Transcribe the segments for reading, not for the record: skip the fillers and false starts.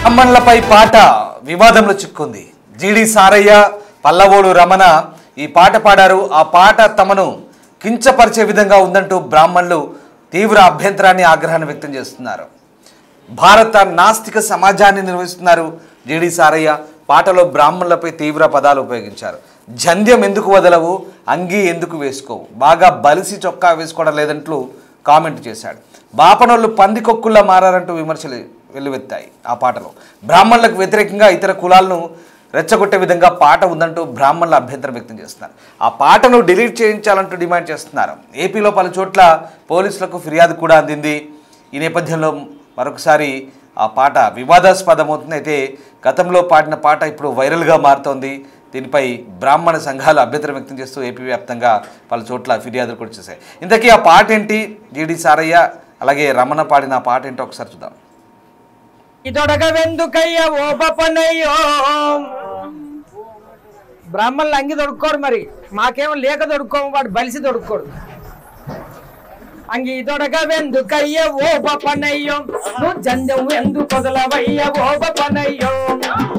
బ్రాహ్మణులపై పాట వివాదంలో చిక్కుంది. జీడి సారయ్య, పల్లవోడు రమణ ఈ పాట పాడారు. ఆ పాట తమను కించపరిచే విధంగా ఉందంటూ బ్రాహ్మణులు తీవ్ర అభ్యంతరాన్ని, ఆగ్రహాన్ని వ్యక్తం చేస్తున్నారు. భారత నాస్తిక సమాజాన్ని నిర్వహిస్తున్నారు జీడి సారయ్య. పాటలో బ్రాహ్మణులపై తీవ్ర పదాలు ఉపయోగించారు. జంధ్యం ఎందుకు వదలవు, అంగీ ఎందుకు వేసుకోవు, బాగా బలిసి చొక్కా వేసుకోవడం లేదంటూ కామెంట్ చేశాడు. బాపనోళ్ళు పందికొక్కుల్లా మారారంటూ విమర్శలు వెల్లువెత్తాయి. ఆ పాటలో బ్రాహ్మణులకు వ్యతిరేకంగా ఇతర కులాలను రెచ్చగొట్టే విధంగా పాట ఉందంటూ బ్రాహ్మణులు అభ్యంతరం వ్యక్తం చేస్తున్నారు. ఆ పాటను డిలీట్ చేయించాలంటూ డిమాండ్ చేస్తున్నారు. ఏపీలో పలు చోట్ల పోలీసులకు ఫిర్యాదు కూడా అందింది. ఈ నేపథ్యంలో మరొకసారి ఆ పాట వివాదాస్పదమవుతుంది. అయితే గతంలో పాడిన పాట ఇప్పుడు వైరల్గా మారుతోంది. దీనిపై బ్రాహ్మణ సంఘాలు అభ్యంతరం వ్యక్తం చేస్తూ ఏపీ వ్యాప్తంగా పలు చోట్ల ఫిర్యాదులు కూడా చేశాయి. ఇంతకీ ఆ పాట ఏంటి, జీడి సారయ్య అలాగే రమణ పాడిన ఆ పాట ఏంటో ఒకసారి చూద్దాం. బ్రాహ్మణులు అంగి దొడుక్కోడు, మరి మాకేమో లేక దొడుక్కోము, వాడు బలిసి దొడుక్కోడు. అంగి దొడగవెందుకయ్య ఓ పపనయ్యో, నువ్వు జంజం ఎందుకు కొదలవయ్య ఓ పపనయ్యో.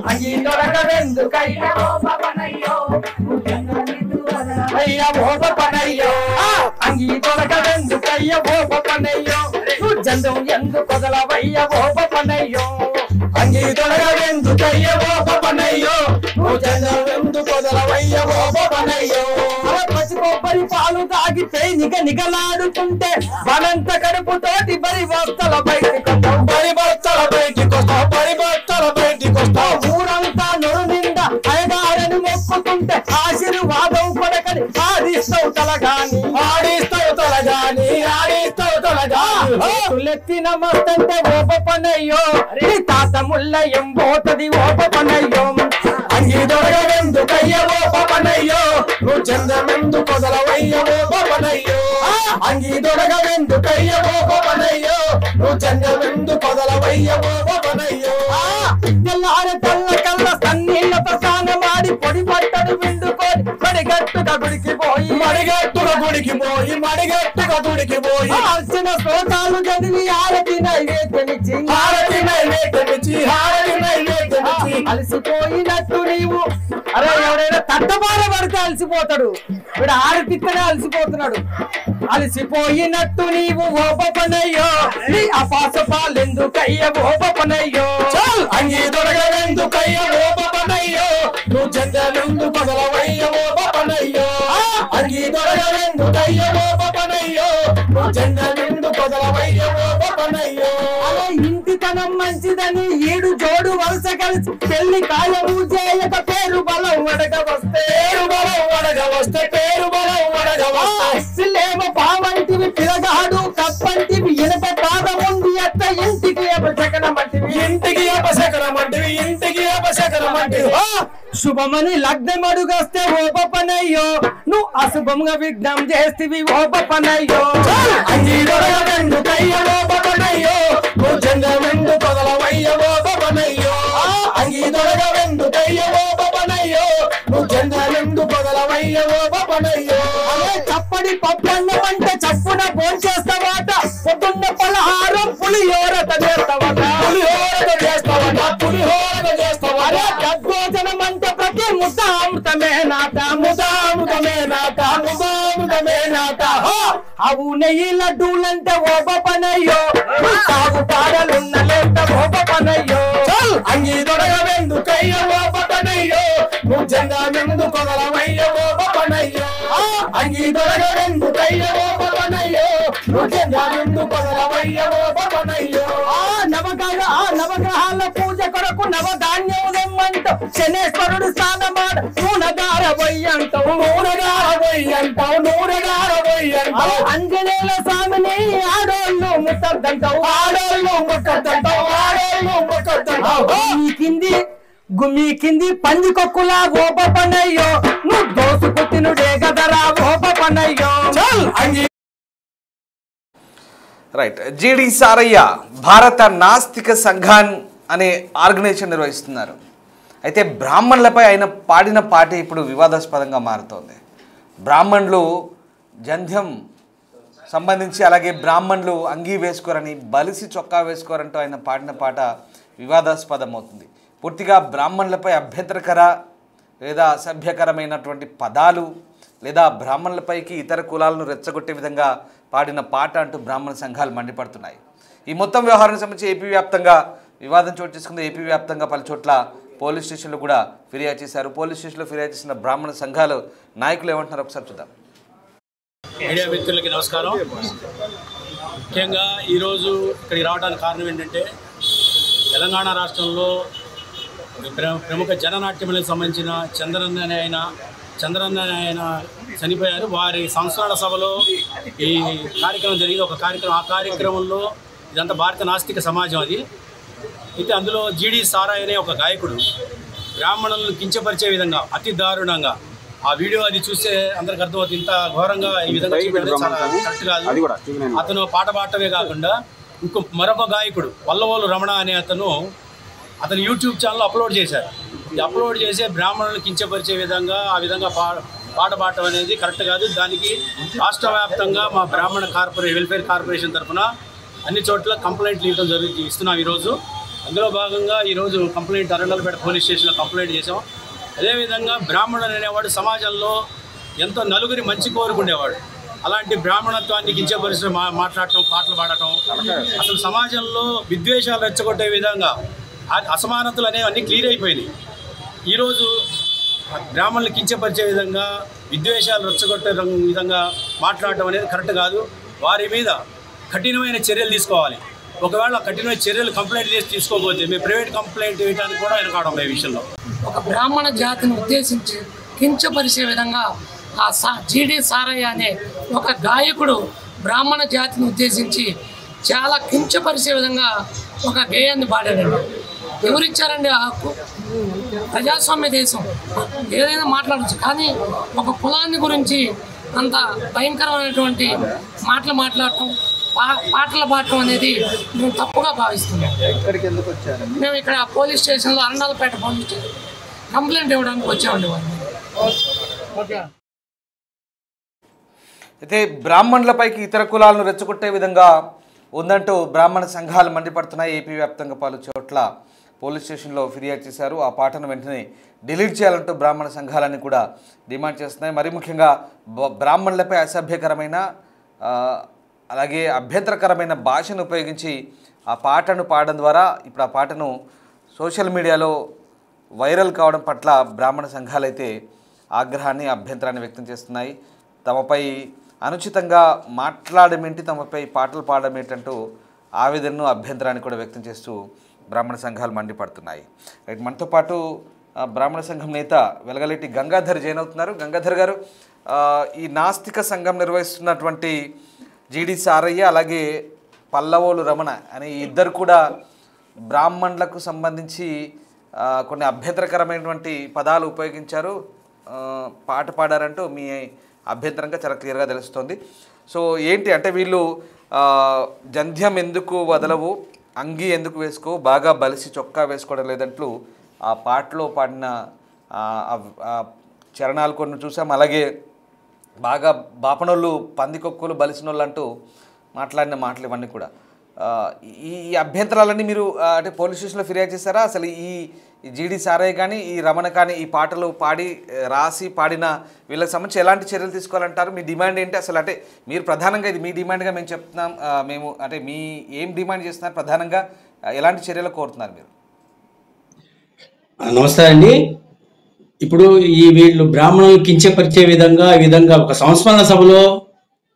అంగి దొడగవెందుకయ్య ఓ పపనయ్యో, అయ్య ఓ పపనయ్యో. అంగి దొడగవెందుకయ్య ఓ పపనయ్యో, నువ్వు జంజం ఎందుకు కొదలవయ్య ఓ పపనయ్యో. అంగి దొడగవెందుకయ్య ఓ పపనయ్యో, నువ్వు జంజం ఎందుకు కొదలవయ్య ఓ పపనయ్యో. పచ్చి కొబ్బరి పాలు తాగి నిగ నిగలాడుతుంటే మనంత కడుపుతోటి బరి బస్తల బయటికొస్తావు, బరి బస్తల బయటికొస్తావు, బరి బస్తల బయటికొస్తావు. ఊరంతా నొరు నిండా అయగారని మొక్కుతుంటే ఆశీర్వాదం కొడకని ఆడిస్తావు తలగాని, ఆడిస్తావు తలగాని, ఆడిస్తావు తలగాని. తులెత్తి నమస్తంటే ఓప పనయ్యో, తాత ముల్ల ఎంబోతది ఓప పనయ్యో. అంగి దొరగవెందుకయ్య ఓప పనయ్యో, నువ్వు చంద్రమెందు కొదలవయ్య ఓప పనయ్యో. అంగి దొరగవెందుకయ్య ఓప పనయ్యో, నువ్వు చంద్రమెందు కొదలవయ్య ఓప పనయ్యో. తెల్లార తెల్ల కల్ల సన్నీళ్ళతో స్నానమాడి పొడి పట్టడు విండుకొని మడిగట్టుగా గుడికి పోయి, మడిగట్టుగా గుడికి పోయి, మడిగట్టుగా గుడికి పోయి అర్చన శ్లోకాలు చదివి హారతి నైవేద్యమిచ్చి, హారతి నైవేద్యమిచ్చి, హారతి నైవేద్యమిచ్చి అలసిపోయినట్టు నీవు. అరే ఎవరైనా తట్టబార పడితే అలసిపోతాడు, వీడు ఆరతిత్తనే అలసిపోతున్నాడు. అలసిపోయినట్టు నీవు ఓప పనయ్యో, నీ అపాస పాలెందుకయ్య ఓప పనయ్యో. అంగి దొరగవెందుకయ్య ఓప పనయ్యో, నువ్వు చంద్రమెందు కొదలవయ్య ఓప పనయ్యో. అంగి దొరగవెందుకయ్య ఓప పనయ్యో, నువ్వు చంద్రమెందు కొదలవయ్య ఓప పనయ్యో. అలా ఇంటితనం మంచిదని ఈడు జోడు వరుస కలిసి పెళ్లి కాయము చేయక పేరు బలం వడగ వస్తే, పేరు బలం వడగ వస్తే, పేరు బలం వడగ వస్తే. పిల్లేమో పావంటివి పిలగాడు కప్పంటివి ఇనప పాదముంది అత్త ఇంటికి అపశకనమంటివి, ఇంటికి అపశకనమంటివి, ఇంటికి అపశకనమంటివి. శుభమని లగ్నం అడుగొస్తే ఓప పనయ్యో, నువ్వు అశుభంగా విఘ్నం చేస్తేవి ఓప పనయ్యో. అంగి దొరగవెందుకయ్య ఓప పనయ్యో, నువ్వు చంద్రమెందు కొదలవయ్య ఓప పనయ్యో. అంగి దొరగవెందుకయ్య ఓప పనయ్యో, నువ్వు చంద్రమెందు కొదలవయ్య ఓప పనయ్యో. చప్పడి పప్పన్నం అంటే చప్పున భోంచేస్తావాట, పొద్దున్న పలహారం పులిహోరత చేస్తావట, పులిహోరత చేస్తావట, పులిహోరత చేస్తావట. దద్దోజనం అంటే ప్రతి ముద్ద అమృతమే నాట, ముద్ద అమృతమే నాట, ముద్ద అమృతమే నాట. అవు నెయ్యి లడ్డూలంటే ఓప పనయ్యో, సాగు పాడలున్న లేంట ఓప పనయ్యో. అంగి దొరగవెందుకయ్య ఓప పనయ్యో, నువ్వు చంద్రమెందు కొదలవయ్య ఓప పనయ్యో. అంగి దొరగవెందుకయ్య ఓప పనయ్యో, నువ్వు చంద్రమెందు కొదలవయ్య ఓప పనయ్యో. నవగ్రహాల పూజ కొరకు నవధాన్యం తెమ్మంటూ శనేశ్వరుడు స్నానమాడ నూనెగార బొయ్యంటావు, నూనెగార బొయ్యంటావు, నూనెగార బొయ్యంటావు. అంజనేయుల స్వామిని ఆడోళ్ళు ముట్టద్దంటావు, ఆడోళ్ళు ముట్టద్దంటావు, ఆడోళ్ళు ముట్టద్దంటావు. మీ కింది పందికొక్కులా ఓప పనయ్యో, నువ్వు దోసుకు తినుడే గదరా ఓప పనయ్యో. రైట్. జీడి సారయ్య భారత నాస్తిక సంఘాన్ అనే ఆర్గనైజేషన్ నిర్వహిస్తున్నారు. అయితే బ్రాహ్మణులపై ఆయన పాడిన పాట ఇప్పుడు వివాదాస్పదంగా మారుతోంది. బ్రాహ్మణులు జంధ్యం సంబంధించి అలాగే బ్రాహ్మణులు అంగీ వేసుకోరని, బలిసి చొక్కా వేసుకోరంటూ ఆయన పాడిన పాట వివాదాస్పదమవుతుంది. పూర్తిగా బ్రాహ్మణులపై అభ్యంతరకర లేదా అసభ్యకరమైనటువంటి పదాలు లేదా బ్రాహ్మణులపైకి ఇతర కులాలను రెచ్చగొట్టే విధంగా పాడిన పాట అంటూ బ్రాహ్మణ సంఘాలు మండిపడుతున్నాయి. ఈ మొత్తం వ్యవహారానికి సంబంధించి ఏపీ వ్యాప్తంగా వివాదం చోటు చేసుకుంది. ఏపీ వ్యాప్తంగా పలు చోట్ల పోలీస్ స్టేషన్లు కూడా ఫిర్యాదు చేశారు. పోలీస్ స్టేషన్లో ఫిర్యాదు చేసిన బ్రాహ్మణ సంఘాలు నాయకులు ఏమంటున్నారు ఒకసారి చూద్దాం. మీడియా మిత్రులకి నమస్కారం. ముఖ్యంగా ఈరోజు ఇక్కడికి రావడానికి కారణం ఏంటంటే తెలంగాణ రాష్ట్రంలో ప్రముఖ జననాట్యములకు సంబంధించిన చంద్రన్న ఆయన చనిపోయారు. వారి సంస్మరణ సభలో ఈ కార్యక్రమం జరిగింది. ఒక కార్యక్రమం, ఆ కార్యక్రమంలో ఇదంతా భారత నాస్తిక సమాజం అది. అయితే అందులో జీడి సారాయ్ అనే ఒక గాయకుడు బ్రాహ్మణులను కించపరిచే విధంగా అతి దారుణంగా ఆ వీడియో అది చూస్తే అందరికి అర్థమవుతుంది. ఇంత ఘోరంగా ఈ విధంగా చాలా కరెక్ట్ కాదు. అతను పాట పాడటమే కాకుండా మరొక గాయకుడు వల్లవోలు రమణ అనే అతను యూట్యూబ్ ఛానల్ అప్లోడ్ చేశారు. ఇది అప్లోడ్ చేసే బ్రాహ్మణులను కించపరిచే విధంగా ఆ విధంగా పాట పాడటం అనేది కరెక్ట్ కాదు. దానికి రాష్ట్ర వ్యాప్తంగా మా బ్రాహ్మణ వెల్ఫేర్ కార్పొరేషన్ తరఫున అన్ని చోట్ల కంప్లైంట్లు ఇస్తున్నాం ఈరోజు. అందులో భాగంగా ఈరోజు కంప్లైంట్ అరండలపేట పోలీస్ స్టేషన్లో కంప్లైంట్ చేసాం. అదేవిధంగా బ్రాహ్మణుడు అనేవాడు సమాజంలో ఎంతో నలుగురి మంచి కోరుకునేవాడు. అలాంటి బ్రాహ్మణత్వాన్ని కించపరిచి మాట్లాడటం, పాటలు పాడటం, అసలు సమాజంలో విద్వేషాలు రెచ్చగొట్టే విధంగా అసమానతలు అనేవి అన్నీ క్లియర్ అయిపోయినాయి. ఈరోజు బ్రాహ్మణులు కించపరిచే విధంగా విద్వేషాలు రెచ్చగొట్టే విధంగా మాట్లాడటం అనేది కరెక్ట్ కాదు. వారి మీద కఠినమైన చర్యలు తీసుకోవాలి. ఒకవేళ కఠినమైన చర్యలు కంప్లైంట్ చేసి తీసుకోకపోతే మేము ప్రైవేట్ కంప్లైంట్ వేయడానికి కూడా వెనకాడం ఈ విషయంలో. ఒక బ్రాహ్మణ జాతిని ఉద్దేశించి కించపరిచే విధంగా జీడి సారయ్య అనే ఒక గాయకుడు బ్రాహ్మణ జాతిని ఉద్దేశించి చాలా కించపరిచే విధంగా ఒక గేయాన్ని పాడాడండి. ఎవరిచ్చారండి ఆ హక్కు? ప్రజాస్వామ్య దేశం, ఏదైనా మాట్లాడచ్చు. కానీ ఒక కులాన్ని గురించి అంత భయంకరమైనటువంటి మాటలు మాట్లాడటం, పాటలు పాడటం అనేది మేము తప్పుగా భావిస్తున్నాం. మేము ఇక్కడ పోలీస్ స్టేషన్లో అరండలపేట పోలీస్ స్టేషన్ కంప్లైంట్ ఇవ్వడానికి వచ్చామండి. అయితే బ్రాహ్మణులపైకి ఇతర కులాలను రెచ్చగొట్టే విధంగా ఉందంటూ బ్రాహ్మణ సంఘాలు మండిపడుతున్నాయి. ఏపీ వ్యాప్తంగా పలు చోట్ల పోలీస్ స్టేషన్లో ఫిర్యాదు చేశారు. ఆ పాటను వెంటనే డిలీట్ చేయాలంటూ బ్రాహ్మణ సంఘాలన్నీ కూడా డిమాండ్ చేస్తున్నాయి. మరి ముఖ్యంగా బ్రాహ్మణులపై అసభ్యకరమైన అలాగే అభ్యంతరకరమైన భాషను ఉపయోగించి ఆ పాటను పాడడం ద్వారా ఇప్పుడు ఆ పాటను సోషల్ మీడియాలో వైరల్ కావడం పట్ల బ్రాహ్మణ సంఘాలైతే ఆగ్రహాన్ని, అభ్యంతరాన్ని వ్యక్తం చేస్తున్నాయి. తమపై అనుచితంగా మాట్లాడమేంటి, తమపై పాటలు పాడమేంటంటూ ఆవేదనను, అభ్యంతరాన్ని కూడా వ్యక్తం చేస్తూ బ్రాహ్మణ సంఘాలు మండిపడుతున్నాయి. రైట్, మనతో పాటు బ్రాహ్మణ సంఘం నేత వెలగలేటి గంగాధర్ జాయిన్ అవుతున్నారు. గంగాధర్ గారు, ఈ నాస్తిక సంఘం నిర్వహిస్తున్నటువంటి జీడి సారయ్య అలాగే పల్లవోలు రమణ అనే ఇద్దరు కూడా బ్రాహ్మణులకు సంబంధించి కొన్ని అభ్యంతరకరమైనటువంటి పదాలు ఉపయోగించారు, పాట పాడారంటూ మీ అభ్యంతరంగా చాలా క్లియర్గా తెలుస్తుంది. సో ఏంటి అంటే వీళ్ళు జంధ్యం ఎందుకు వదలవు, అంగి ఎందుకు వేసుకో, బాగా బలిసి చొక్కా వేసుకోవడం లేదంటూ ఆ పాటలో పాడిన చరణాలు కొన్ని చూసాం. అలాగే బాగా బాపనోళ్ళు, పందికొక్కులు, బలిసినోళ్ళు అంటూ మాట్లాడిన మాటలు ఇవన్నీ కూడా ఈ అభ్యంతరాలన్నీ మీరు అంటే పోలీస్ స్టేషన్లో ఫిర్యాదు చేశారా? అసలు ఈ జీడి సారయ్య కానీ ఈ రమణ కానీ ఈ పాటలు పాడి రాసి పాడిన వీళ్ళకి సంబంధించి ఎలాంటి చర్యలు తీసుకోవాలంటారు? మీ డిమాండ్ ఏంటి అసలు? అంటే మీరు ప్రధానంగా ఇది మీ డిమాండ్గా మేము చెప్తున్నాం, మేము అంటే మీ ఏం డిమాండ్ చేస్తున్నారు, ప్రధానంగా ఎలాంటి చర్యలు కోరుతున్నారు మీరు? నమస్తే అండి. ఇప్పుడు వీళ్ళు బ్రాహ్మణులు కించపరిచే విధంగా ఈ విధంగా ఒక సంస్మరణ సభలో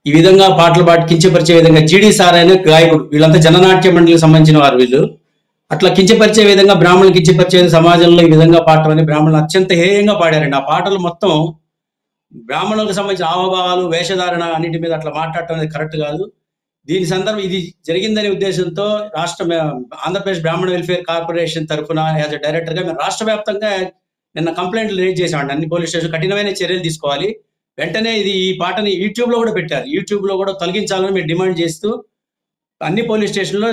ఈ విధంగా పాటలు పాడి కించపరిచే విధంగా జీడి సారయ్య గాయకుడు, వీళ్ళంతా జననాట్య మండలికి సంబంధించిన వారు, వీళ్ళు అట్లా కించపరిచే విధంగా బ్రాహ్మణులు కించపరిచే సమాజంలో ఈ విధంగా పాడటం అని బ్రాహ్మణులు అత్యంత హేయంగా పాడారండి. ఆ పాటలు మొత్తం బ్రాహ్మణులకు సంబంధించిన హావభావాలు, వేషధారణ అన్నింటి మీద అట్లా మాట్లాడటం అనేది కరెక్ట్ కాదు. దీని సందర్భం ఇది జరిగిందనే ఉద్దేశంతో ఆంధ్రప్రదేశ్ బ్రాహ్మణ వెల్ఫేర్ కార్పొరేషన్ తరఫున యాజ్ ఎ డైరెక్టర్గా మేము రాష్ట్ర వ్యాప్తంగా నిన్న కంప్లైంట్లు రేజ్ చేసామండి. అన్ని పోలీస్ స్టేషన్ కఠినమైన చర్యలు తీసుకోవాలి. వెంటనే ఈ పాటని యూట్యూబ్లో కూడా పెట్టారు. యూట్యూబ్లో కూడా తొలగించాలని మేము డిమాండ్ చేస్తూ అన్ని పోలీస్ స్టేషన్లో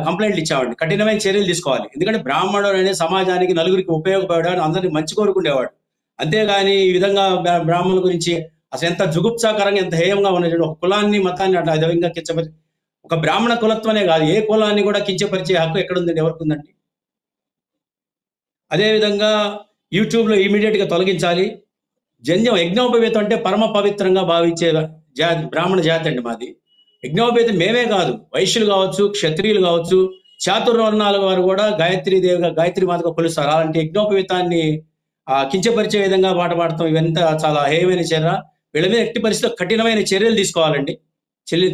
కంప్లైంట్లు ఇచ్చామండి. కఠినమైన చర్యలు తీసుకోవాలి. ఎందుకంటే బ్రాహ్మణుడు అనే సమాజానికి నలుగురికి ఉపయోగపడేవాడు, అందరినీ మంచి కోరుకునేవాడు. అంతేగాని ఈ విధంగా బ్రాహ్మణుల గురించి అసలు ఎంత జుగుప్సాకరంగా, ఎంత హేయంగా ఉన్నది. ఒక కులాన్ని, మతాన్ని అట్లా విధంగా కించపరిచి, ఒక బ్రాహ్మణ కులత్వనే కాదు ఏ కులాన్ని కూడా కించపరిచే హక్కు ఎక్కడుందండి, ఎవరికి ఉందండి? అదేవిధంగా యూట్యూబ్లో ఇమీడియట్గా తొలగించాలి. జంధ్యం యజ్ఞోపవీతం అంటే పరమ పవిత్రంగా భావించే బ్రాహ్మణ జాతి అండి మాది. యజ్ఞోపవీతం మేమే కాదు, వైశ్యులు కావచ్చు, క్షత్రియులు కావచ్చు, చాతుర్వర్ణాల వారు కూడా గాయత్రీదేవిగా గాయత్రి మాతగా కొలుస్తారు. అలాంటి యజ్ఞోపవీతాన్ని కించపరిచే విధంగా పాట పాడటం ఇవంతా చాలా హేయమైన చర్య. వీళ్ళ మీద ఎట్టి పరిస్థితుల్లో కఠినమైన చర్యలు తీసుకోవాలండి,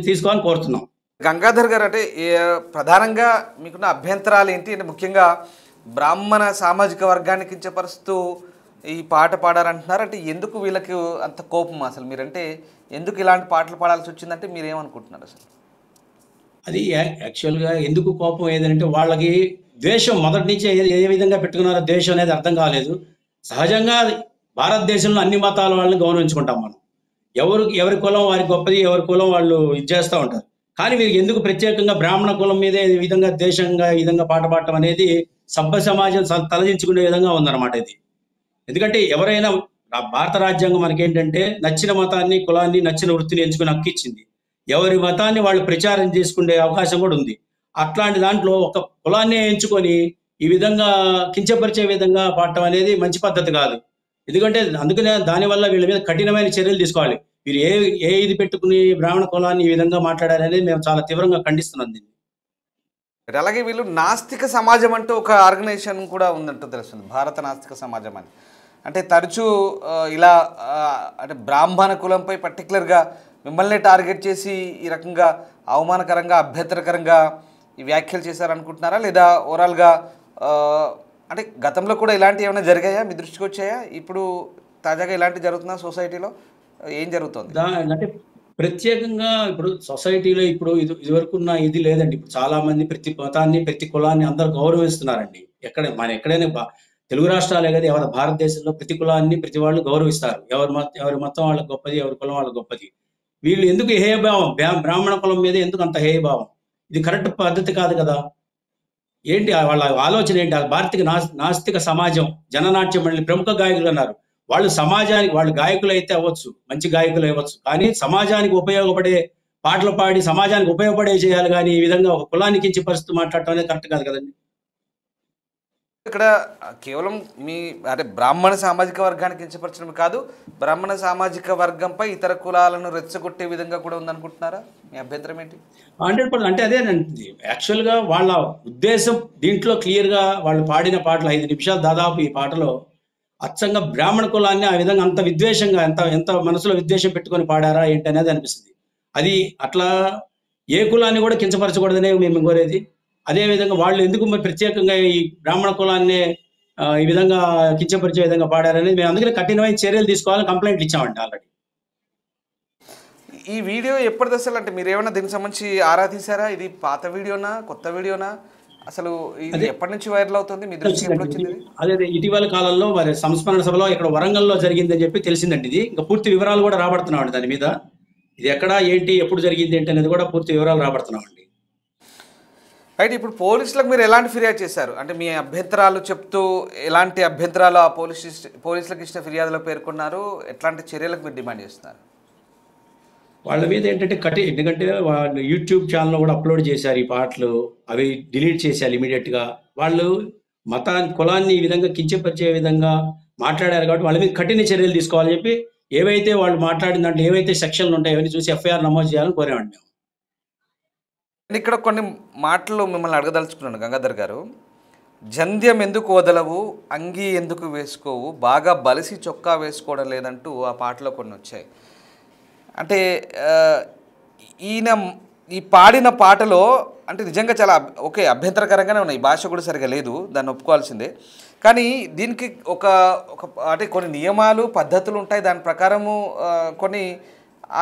తీసుకోవాలని కోరుతున్నాం. గంగాధర్ గారు, అంటే ప్రధానంగా మీకున్న అభ్యంతరాలు ఏంటి? అంటే ముఖ్యంగా బ్రాహ్మణ సామాజిక వర్గాన్ని కించపరుస్తూ ఈ పాట పాడారంటున్నారు. అంటే ఎందుకు వీళ్ళకి అంత కోపం అసలు? మీరంటే ఎందుకు ఇలాంటి పాటలు పాడాల్సి వచ్చిందంటే మీరేమనుకుంటున్నారు అసలు? అది యాక్చువల్గా ఎందుకు కోపం ఏదంటే వాళ్ళకి ద్వేషం మొదటి నుంచి ఏ విధంగా పెట్టుకున్నారో ద్వేషం అనేది అర్థం కాలేదు. సహజంగా భారతదేశంలో అన్ని మతాల వాళ్ళని గౌరవించుకుంటాం మనం. ఎవరి కులం వారి గొప్పది, ఎవరి కులం వాళ్ళు ఇది చేస్తూ ఉంటారు. కానీ వీరికి ఎందుకు ప్రత్యేకంగా బ్రాహ్మణ కులం మీదే ఈ విధంగా ద్వేషంగా ఈ విధంగా పాట పాడటం అనేది సభ్య సమాజం తలదించుకునే విధంగా ఉందన్నమాట ఇది. ఎందుకంటే ఎవరైనా భారత రాజ్యాంగం మనకేంటంటే నచ్చిన మతాన్ని, కులాన్ని, నచ్చిన వృత్తిని ఎంచుకుని హక్కు ఇచ్చింది. ఎవరి మతాన్ని వాళ్ళు ప్రచారం చేసుకునే అవకాశం కూడా ఉంది. అట్లాంటి దాంట్లో ఒక కులాన్ని ఎంచుకొని ఈ విధంగా కించపరిచే విధంగా పాడటం అనేది మంచి పద్ధతి కాదు. ఎందుకంటే అందుకనే దానివల్ల వీళ్ళ మీద కఠినమైన చర్యలు తీసుకోవాలి. వీరు ఇది పెట్టుకుని బ్రాహ్మణ కులాన్ని ఈ విధంగా మాట్లాడారనేది మేము చాలా తీవ్రంగా ఖండిస్తున్నాం దీన్ని. అలాగే వీళ్ళు నాస్తిక సమాజం అంటూ ఒక ఆర్గనైజేషన్ కూడా ఉందంటూ తెలుస్తుంది, భారత నాస్తిక సమాజం అని. అంటే తరచూ ఇలా అంటే బ్రాహ్మణ కులంపై పర్టికులర్గా మిమ్మల్ని టార్గెట్ చేసి ఈ రకంగా అవమానకరంగా, అభ్యంతరకరంగా ఈ వ్యాఖ్యలు చేశారనుకుంటున్నారా? లేదా ఓవరాల్గా అంటే గతంలో కూడా ఇలాంటివి ఏమైనా జరిగాయా, మీ దృష్టికి వచ్చాయా? ఇప్పుడు తాజాగా ఇలాంటి జరుగుతున్నా సొసైటీలో ఏం జరుగుతుంది? అంటే ప్రత్యేకంగా ఇప్పుడు సొసైటీలో ఇప్పుడు ఇదివరకున్న ఇది లేదండి. ఇప్పుడు చాలా మంది ప్రతి మతాన్ని, ప్రతి కులాన్ని అందరూ గౌరవిస్తున్నారండి. ఎక్కడైనా తెలుగు రాష్ట్రాలే కదా, ఎవరి భారతదేశంలో ప్రతి కులాన్ని ప్రతి వాళ్ళు గౌరవిస్తారు. ఎవరి మతం వాళ్ళకి గొప్పది, ఎవరి కులం వాళ్ళకి గొప్పది. వీళ్ళు ఎందుకు హేయభావం, బ్రాహ్మణ కులం మీద ఎందుకు అంత హేయభావం? ఇది కరెక్ట్ పద్ధతి కాదు కదా. ఏంటి వాళ్ళ ఆలోచన ఏంటి? భారతీయ నాస్తిక సమాజం, జననాట్య మండలి ప్రముఖ గాయకులు అన్నారు. వాళ్ళు సమాజానికి, వాళ్ళు గాయకులు అయితే అవ్వచ్చు, మంచి గాయకులు అవ్వచ్చు, కానీ సమాజానికి ఉపయోగపడే పాటలు పాడి సమాజానికి ఉపయోగపడే చేయాలి. కానీ ఈ విధంగా ఒక కులాన్ని కించపరుస్తూ మాట్లాడటం అనేది కరెక్ట్ కాదు కదండి. ఇక్కడ కేవలం మీ అంటే బ్రాహ్మణ సామాజిక వర్గానికి కించపరచడం కాదు, బ్రాహ్మణ సామాజిక వర్గంపై ఇతర కులాలను రెచ్చగొట్టే విధంగా కూడా ఉందనుకుంటున్నారా? మీ అభ్యంతరం ఏంటి? 100%. అంటే అదేనండి యాక్చువల్గా వాళ్ళ ఉద్దేశం. దీంట్లో క్లియర్గా వాళ్ళు పాడిన పాటలు 5 నిమిషాలు దాదాపు ఈ పాటలో అచ్చంగా బ్రాహ్మణ కులాన్ని ఆ విధంగా అంత విద్వేషంగా ఎంత మనసులో విద్వేషం పెట్టుకొని పాడారా ఏంటి అనేది అనిపిస్తుంది. అది అట్లా ఏ కులాన్ని కూడా కించపరచకూడదనే మేము కోరేది. అదేవిధంగా వాళ్ళు ఎందుకు ప్రత్యేకంగా ఈ బ్రాహ్మణ కులాన్ని ఈ విధంగా కించపరిచే విధంగా పాడారనేది మేము అందుకనే కఠినమైన చర్యలు తీసుకోవాలని కంప్లైంట్లు ఇచ్చామండి ఆల్రెడీ. ఈ వీడియో ఎప్పటి దశలు అంటే మీరు ఏమైనా దీనికి సంబంధించి ఆరా తీసారా? ఇది పాత వీడియోనా, కొత్త వీడియోనా? అసలు ఇది ఎప్పటి నుంచి వైరల్ అవుతుంది? మీ దృష్టికి ఎప్పుడు వచ్చింది? అదే ఇటీవల కాలంలో మరి సంస్మరణ సభలో ఇక్కడ వరంగల్లో జరిగిందని చెప్పి తెలిసిందండి. ఇది ఇంకా పూర్తి వివరాలు కూడా రాబడుతున్నామండి దాని మీద. ఇది ఎక్కడ ఏంటి, ఎప్పుడు జరిగింది ఏంటి అనేది కూడా పూర్తి వివరాలు రాబడుతున్నామండి. రైట్. ఇప్పుడు పోలీసులకు మీరు ఎలాంటి ఫిర్యాదు చేశారు? అంటే మీ అభ్యంతరాలు చెప్తూ ఎలాంటి అభ్యంతరాలు ఆ పోలీసులకు ఇచ్చిన ఫిర్యాదులో పేర్కొన్నారు? ఎట్లాంటి చర్యలకు మీరు డిమాండ్ చేస్తున్నారు? వాళ్ళ మీద ఏంటంటే ఎందుకంటే వాళ్ళు యూట్యూబ్ ఛానల్లో కూడా అప్లోడ్ చేశారు ఈ పాటలు. అవి డిలీట్ చేశారు ఇమీడియట్గా. వాళ్ళు కులాన్ని ఈ విధంగా కించపరిచే విధంగా మాట్లాడారు కాబట్టి వాళ్ళ మీద కఠిన చర్యలు తీసుకోవాలని చెప్పి ఏవైతే వాళ్ళు మాట్లాడిన దాంట్లో ఏవైతే సెక్షన్లు ఉంటాయో అవన్నీ చూసి ఎఫ్ఐఆర్ నమోదు చేయాలని కోరామండి మేము. ఇక్కడ కొన్ని మాటలు మిమ్మల్ని అడగదలుచుకున్నాను గంగాధర్ గారు. జంధ్యం ఎందుకు వదలవు, అంగీ ఎందుకు వేసుకోవు, బాగా బలిసి చొక్కా వేసుకోవడం లేదంటూ ఆ పాటలో కొన్ని వచ్చాయి. అంటే ఈయన ఈ పాడిన పాటలో అంటే నిజంగా చాలా అభ్యంతరకరంగానే ఉన్నాయి. భాష కూడా సరిగా లేదు, దాన్ని ఒప్పుకోవాల్సిందే. కానీ దీనికి అంటే కొన్ని నియమాలు, పద్ధతులు ఉంటాయి. దాని ప్రకారము కొన్ని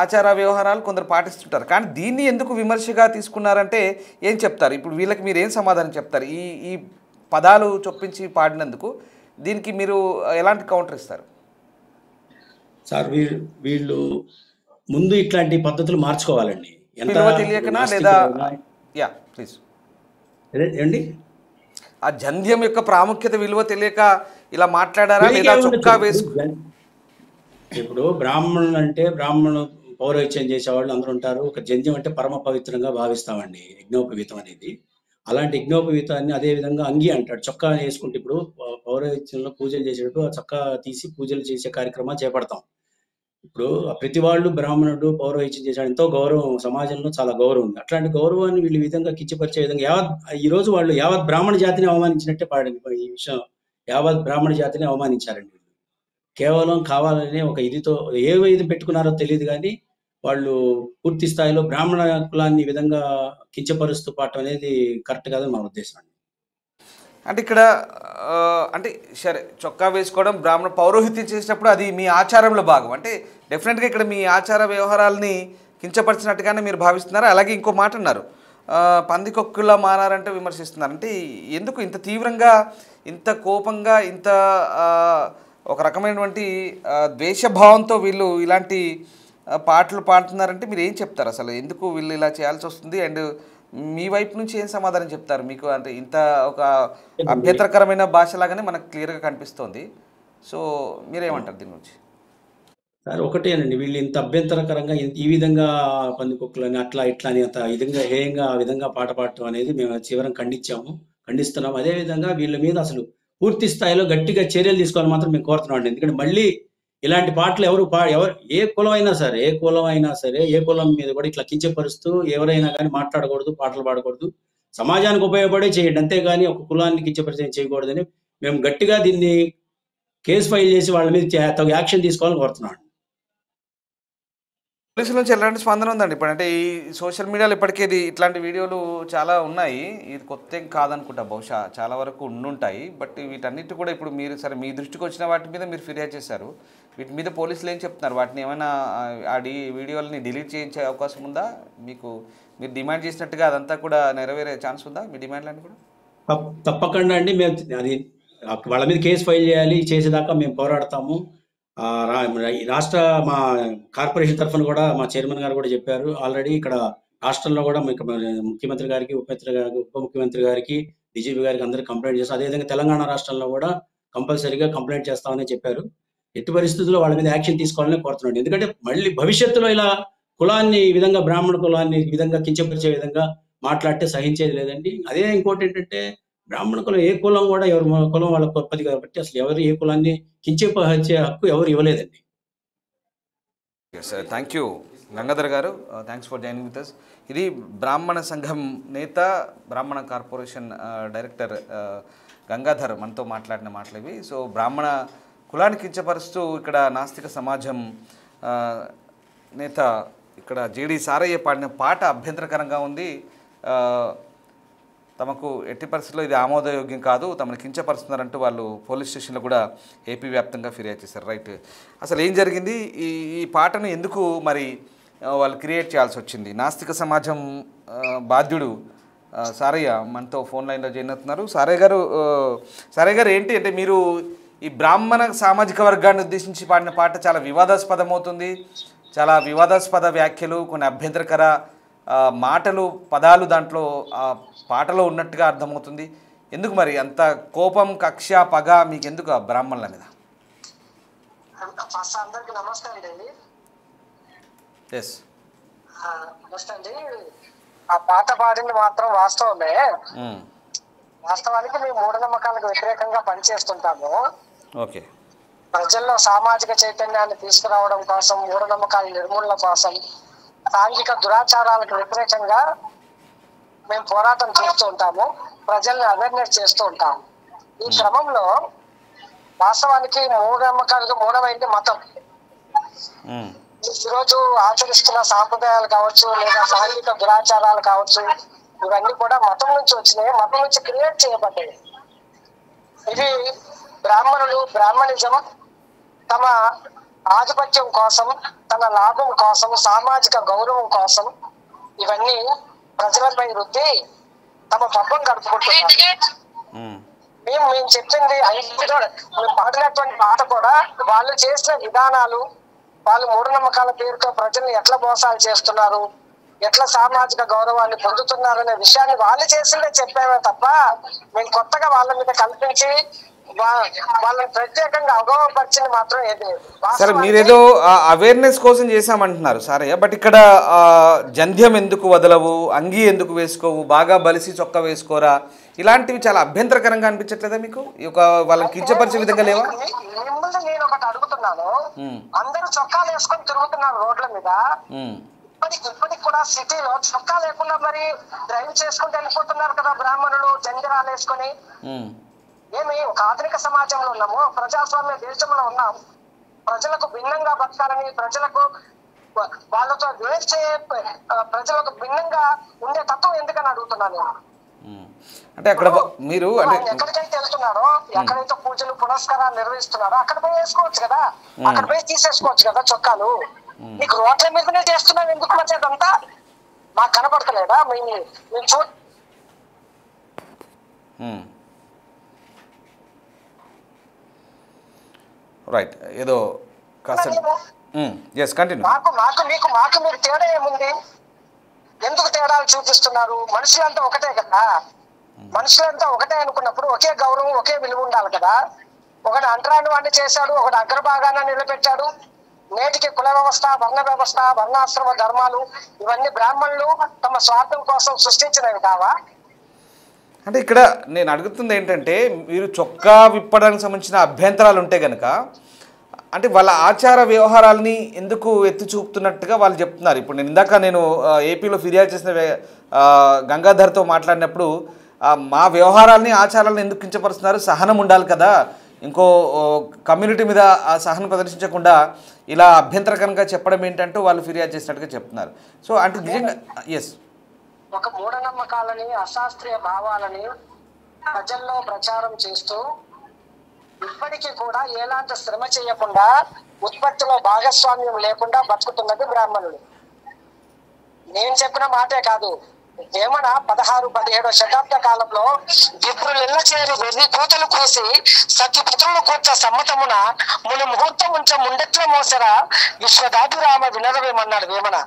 ఆచార వ్యవహారాలు కొందరు పాటిస్తుంటారు. కానీ దీన్ని ఎందుకు విమర్శగా తీసుకున్నారంటే ఏం చెప్తారు? ఇప్పుడు వీళ్ళకి మీరు ఏం సమాధానం చెప్తారు? ఈ పదాలు చొప్పించి పాడినందుకు దీనికి మీరు ఎలాంటి కౌంటర్ ఇస్తారు? సార్ వీళ్ళు ముందు ఇట్లాంటి పద్ధతులు మార్చుకోవాలండి. తెలియకనా లేదా? Yeah please. ఏండి ఆ జంధ్యం యొక్క ప్రాముఖ్యత విలువ తెలియక ఇలా మాట్లాడారా లేదా చొక్కా వేసుకు? ఇప్పుడు బ్రాహ్మణులు అంటే బ్రాహ్మణులు పౌరోహిత్యం చేసేవాళ్ళు అందరూ ఉంటారు. ఒక జంధ్యం అంటే పరమ పవిత్రంగా భావిస్తామండి. యజ్ఞోపవీతం అనేది అలాంటి యజ్ఞోపవీతాన్ని అదేవిధంగా అంగి అంటాడు, చొక్కా వేసుకుంటే ఇప్పుడు పౌరోహిత్యంలో పూజలు చేసేటప్పుడు ఆ చొక్కా తీసి పూజలు చేసే కార్యక్రమాలు చేపడతాం. ఇప్పుడు ప్రతి వాళ్ళు బ్రాహ్మణుడు పౌరోహిత్యం చేశాడు, ఎంతో గౌరవం, సమాజంలో చాలా గౌరవం ఉంది. అట్లాంటి గౌరవాన్ని వీళ్ళు ఈ విధంగా కించపరిచే విధంగా ఈ రోజు వాళ్ళు యావత్ బ్రాహ్మణ జాతిని అవమానించినట్టే పాడండి. ఈ విషయం యావత్ బ్రాహ్మణ జాతిని అవమానించారండి. కేవలం కావాలనే ఒక ఇదితో ఏ ఇది పెట్టుకున్నారో తెలియదు, కానీ వాళ్ళు పూర్తి స్థాయిలో బ్రాహ్మణ కులాన్ని ఈ విధంగా కించపరుస్తూ పాడటం అనేది కరెక్ట్ కాదని మా ఉద్దేశం అండి. అంటే ఇక్కడ అంటే సరే, చొక్కా వేసుకోవడం బ్రాహ్మణ పౌరోహిత్యం చేసేటప్పుడు అది మీ ఆచారంలో భాగం. అంటే డెఫినెట్గా ఇక్కడ మీ ఆచార వ్యవహారాలని కించపరిచినట్టుగానే మీరు భావిస్తున్నారు. అలాగే ఇంకో మాట అన్నారు, పందికొక్కులా మారారంటే విమర్శిస్తున్నారు. అంటే ఎందుకు ఇంత తీవ్రంగా, ఇంత కోపంగా, ఇంత ఒక రకమైనటువంటి ద్వేషభావంతో వీళ్ళు ఇలాంటి పాటలు పాడుతున్నారంటే మీరు ఏం చెప్తారు? అసలు ఎందుకు వీళ్ళు ఇలా చేయాల్సి వస్తుంది? అండ్ మీ వైపు నుంచి ఏం సమాధానం చెప్తారు? మీకు అంటే ఇంత ఒక అభ్యంతరకరమైన భాషలాగానే మనకు క్లియర్గా కనిపిస్తోంది. సో మీరేమంటారు దీని గురించి? సార్ ఒకటేనండి, వీళ్ళు ఇంత అభ్యంతరకరంగా ఈ విధంగా పందికొక్కులని అట్లా ఇట్లా అని అంత విధంగా హేయంగా ఆ విధంగా పాట పాడటం అనేది మేము చివరం ఖండిస్తున్నాము. అదేవిధంగా వీళ్ళ మీద అసలు పూర్తి స్థాయిలో గట్టిగా చర్యలు తీసుకోవాలని మాత్రం మేము కోరుతున్నాం అండి. ఎందుకంటే మళ్ళీ ఇలాంటి పాటలు ఎవరు ఏ కులం అయినా సరే, ఏ కులం మీద కూడా ఇట్లా కించపరుస్తూ ఎవరైనా కానీ మాట్లాడకూడదు, పాటలు పాడకూడదు. సమాజానికి ఉపయోగపడే చేయండి, అంతేగాని ఒక కులాన్ని కించపరిచయం చేయకూడదని మేము గట్టిగా దీన్ని కేసు ఫైల్ చేసి వాళ్ళ మీద తగు యాక్షన్ తీసుకోవాలని కోరుతున్నాం. పోలీసుల నుంచి ఎలాంటి స్పందన ఉందండి ఇప్పుడు? అంటే ఈ సోషల్ మీడియాలో ఇప్పటికే ఇట్లాంటి వీడియోలు చాలా ఉన్నాయి, ఇది కొత్త ఏం కాదనుకుంటా, బహుశా చాలా వరకు ఉండుంటాయి. బట్ వీటన్నిటి కూడా ఇప్పుడు మీరు సరే మీ దృష్టికి వచ్చిన వాటి మీద మీరు ఫిర్యాదు చేశారు, వీటి మీద పోలీసులు ఏం చెప్తున్నారు? వాటిని ఏమైనా ఆ వీడియోలని డిలీట్ చేయించే అవకాశం ఉందా? మీరు డిమాండ్ చేసినట్టుగా అదంతా కూడా నెరవేరే ఛాన్స్ ఉందా? మీ డిమాండ్లన్నీ కూడా తప్పకుండా అండి. మేము అది వాళ్ళ మీద కేసు ఫైల్ చేయాలి, చేసేదాకా మేము పోరాడతాము. రాష్ట్ర మా కార్పొరేషన్ తరఫున కూడా మా చైర్మన్ గారు కూడా చెప్పారు ఆల్రెడీ. ఇక్కడ రాష్ట్రంలో కూడా ముఖ్యమంత్రి గారికి, ఉప ముఖ్యమంత్రి గారికి, డీజీపీ గారికి అందరికీ కంప్లైంట్ చేస్తాం. అదేవిధంగా తెలంగాణ రాష్ట్రంలో కూడా కంపల్సరీగా కంప్లైంట్ చేస్తామని చెప్పారు. ఎట్టి పరిస్థితుల్లో వాళ్ళ మీద యాక్షన్ తీసుకోవాలని కోరుతున్నాడు. ఎందుకంటే మళ్ళీ భవిష్యత్తులో ఇలా కులాన్ని ఈ విధంగా, బ్రాహ్మణ కులాన్ని ఈ విధంగా కించపరిచే విధంగా మాట్లాడితే సహించేది లేదండి. అదే ఇంకోటి ఏంటంటే, బ్రాహ్మణ కులం ఏ కులం కూడా ఎవరి కులం వాళ్ళ గొప్పది కాబట్టి అసలు ఎవరు ఏ కులాన్ని కించపరిచే హక్కు ఎవరు ఇవ్వలేదండి. థ్యాంక్ యూ గంగాధర్ గారు, thanks for joining with us. ఇది బ్రాహ్మణ సంఘం నేత, బ్రాహ్మణ కార్పొరేషన్ డైరెక్టర్ గంగాధర్ మనతో మాట్లాడిన మాటలు ఇవి. సో బ్రాహ్మణ కులాన్ని కించపరుస్తూ ఇక్కడ నాస్తిక సమాజం నేత ఇక్కడ జీడి సారయ్య పాడిన పాట అభ్యంతరకరంగా ఉంది, తమకు ఎట్టి పరిస్థితుల్లో ఇది ఆమోదయోగ్యం కాదు, తమను కించపరుస్తున్నారంటూ వాళ్ళు పోలీస్ స్టేషన్లో కూడా ఏపీ వ్యాప్తంగా ఫిర్యాదు చేశారు. రైట్, అసలు ఏం జరిగింది? ఈ పాటను ఎందుకు మరి వాళ్ళు క్రియేట్ చేయాల్సి వచ్చింది? నాస్తిక సమాజం బాధ్యుడు సారయ్య మనతో ఫోన్ లైన్లో జాయిన్ అవుతున్నారు. సారయ్య గారు ఏంటి అంటే, మీరు ఈ బ్రాహ్మణ సామాజిక వర్గాన్ని ఉద్దేశించి పాడిన పాట చాలా వివాదాస్పదమవుతుంది, చాలా వివాదాస్పద వ్యాఖ్యలు, కొన్ని అభ్యంతరకర మాటలు, పదాలు దాంట్లో పాటలో ఉన్నట్టుగా అర్థమవుతుంది. ఎందుకు మరి అంత కోపం, కక్ష, పగ మీకు ఎందుకు ఆ బ్రాహ్మణుల మీద? ఫస్ట్ అందరికి నమస్తే అండి. నమస్తే అండి. ఆ పాట పాడింది మాత్రం వాస్తవమే. వాస్తవానికి మేము మూఢనమ్మకాలకు వ్యతిరేకంగా పనిచేస్తుంటాము. ఓకే, ప్రజల్లో సామాజిక చైతన్యాన్ని తీసుకురావడం కోసం, మూఢనమ్మకాల నిర్మూలన కోసం, సాంఘిక దురాచారాలకు వ్యతిరేకంగా మేము పోరాటం చేస్తూ ఉంటాము, ప్రజల్ని అవేర్నెస్ చేస్తూ ఉంటాము. ఈ క్రమంలో వాస్తవానికి మూఢనమ్మకాలకు మూఢమైంది మతం. ఈరోజు ఆచరిస్తున్న సాంప్రదాయాలు కావచ్చు, లేదా సాంఘిక దురాచారాలు కావచ్చు, ఇవన్నీ కూడా మతం నుంచి వచ్చినాయి, మతం నుంచి క్రియేట్ చేయబడ్డాయి. ఇది బ్రాహ్మణులు, బ్రాహ్మణిజం తమ ఆధిపత్యం కోసం, తన లాభం కోసం, సామాజిక గౌరవం కోసం ఇవన్నీ ప్రజలపై రుద్ది తమ పబ్బం గడుపుకుంటున్నారు. మేము చెప్పింది మేము పాడినటువంటి పాట కూడా వాళ్ళు చేసిన విధానాలు, వాళ్ళు మూఢనమ్మకాల పేరుతో ప్రజల్ని ఎట్లా మోసాలు చేస్తున్నారు, ఎట్లా సామాజిక గౌరవాన్ని పొందుతున్నారనే విషయాన్ని వాళ్ళు చేసిందే చెప్పామే తప్ప మేము కొత్తగా వాళ్ళ మీద కల్పించి వాళ్ళని ప్రత్యేకంగా అవగాహపరిచింది మాత్రం ఏది సరే, మీరేదో అవేర్నెస్ కోసం చేశామంటున్నారు సరే, బట్ ఇక్కడ జంధ్యం ఎందుకు వదలవు, అంగీ ఎందుకు వేసుకోవు, బాగా బలిసి చొక్కా వేసుకోరా, ఇలాంటివి చాలా అభ్యంతరకరంగా అనిపించట్లేదా మీకు? ఈ ఒక వాళ్ళని కించపరిచే విధంగా లేవా? మిమ్మల్ని నేను ఒకటి అడుగుతున్నాను, అందరూ చొక్కాలు వేసుకొని తిరుగుతున్నారు రోడ్ల మీద, ఇప్పటికి కూడా సిటీలో చొక్కా లేకుండా మరి డ్రైవ్ చేసుకుంటూ వెళ్ళిపోతున్నారు కదా బ్రాహ్మణులు జంజరాలు వేసుకొని. ఏమి ఒక ఆధునిక సమాజంలో ఉన్నాము, ప్రజాస్వామ్య దేశంలో ఉన్నాం, ప్రజలకు భిన్నంగా బతకాలని, ప్రజలకు వాళ్ళతో వేర్చే ప్రజలకు భిన్నంగా ఉండే తత్వం ఎందుకని అడుగుతున్నాను. అంటే అక్కడ మీరు అంటే ఎక్కడికైతే వెళ్తున్నారో, ఎక్కడైతే పూజలు పునస్కారాలు నిర్వహిస్తున్నారో అక్కడ పోయి వేసుకోవచ్చు కదా, అక్కడ పోయి తీసేసుకోవచ్చు కదా చొక్కాలు. నీకు రోడ్ల మీదనే చేస్తున్నావు ఎందుకు వచ్చేదంతా మాకు కనపడతలేదా? మేము చూ రైట్ ఏదో కాస్త కంటిన్యూ. మాకు మీరు తేడా ఏముంది? ఎందుకు తేడాలు చూపిస్తున్నారు? మనుషులంతా ఒకటే కదా, మనుషులంతా ఒకటే అనుకున్నప్పుడు ఒకే గౌరవం ఒకే విలువ ఉండాలి కదా. ఒకటి అంటరాని వాడిని చేశాడు, ఒకటి అగ్రభాగాన నిలబెట్టాడు. నేటికి కుల వ్యవస్థ, వర్ణాశ్రమ ధర్మాలు ఇవన్నీ బ్రాహ్మణులు తమ స్వార్థం కోసం సృష్టించినవి కావా? అంటే ఇక్కడ నేను అడుగుతుంది ఏంటంటే, మీరు చొక్కా విప్పడానికి సంబంధించిన అభ్యంతరాలు ఉంటే కనుక అంటే వాళ్ళ ఆచార వ్యవహారాలని ఎందుకు ఎత్తి చూపుతున్నట్టుగా వాళ్ళు చెప్తున్నారు. ఇప్పుడు నేను ఏపీలో ఫిర్యాదు చేసిన గంగాధర్తో మాట్లాడినప్పుడు మా వ్యవహారాలని ఆచారాలను ఎందుకు కించపరుస్తున్నారు, సహనం ఉండాలి కదా, ఇంకో కమ్యూనిటీ మీద ఆ సహనం ప్రదర్శించకుండా ఇలా అభ్యంతరకరంగా చెప్పడం ఏంటంటూ వాళ్ళు ఫిర్యాదు చేసినట్టుగా చెప్తున్నారు. సో అంటే నిజంగా ఒక మూఢనమ్మకాలని, అశాస్త్రీయ భావాలని ప్రజల్లో ప్రచారం చేస్తూ ఇప్పటికీ కూడా ఎలాంటి శ్రమ చేయకుండా, ఉత్పత్తిలో భాగస్వామ్యం లేకుండా బతుకుతున్నది బ్రాహ్మణులు. నేను చెప్పిన మాటే కాదు, వేమన 16-17 శతాబ్ద కాలంలో విప్రులిల్ల చేరి వెర్రి కూతలు కూసి సత్యపుత్రులు కూర్చ సమ్మతమున ముని ముహూర్తం ఉంచ ముండెట్ల మోసరా విశ్వదాభిరామ వినరవేమన్నాడు వేమన.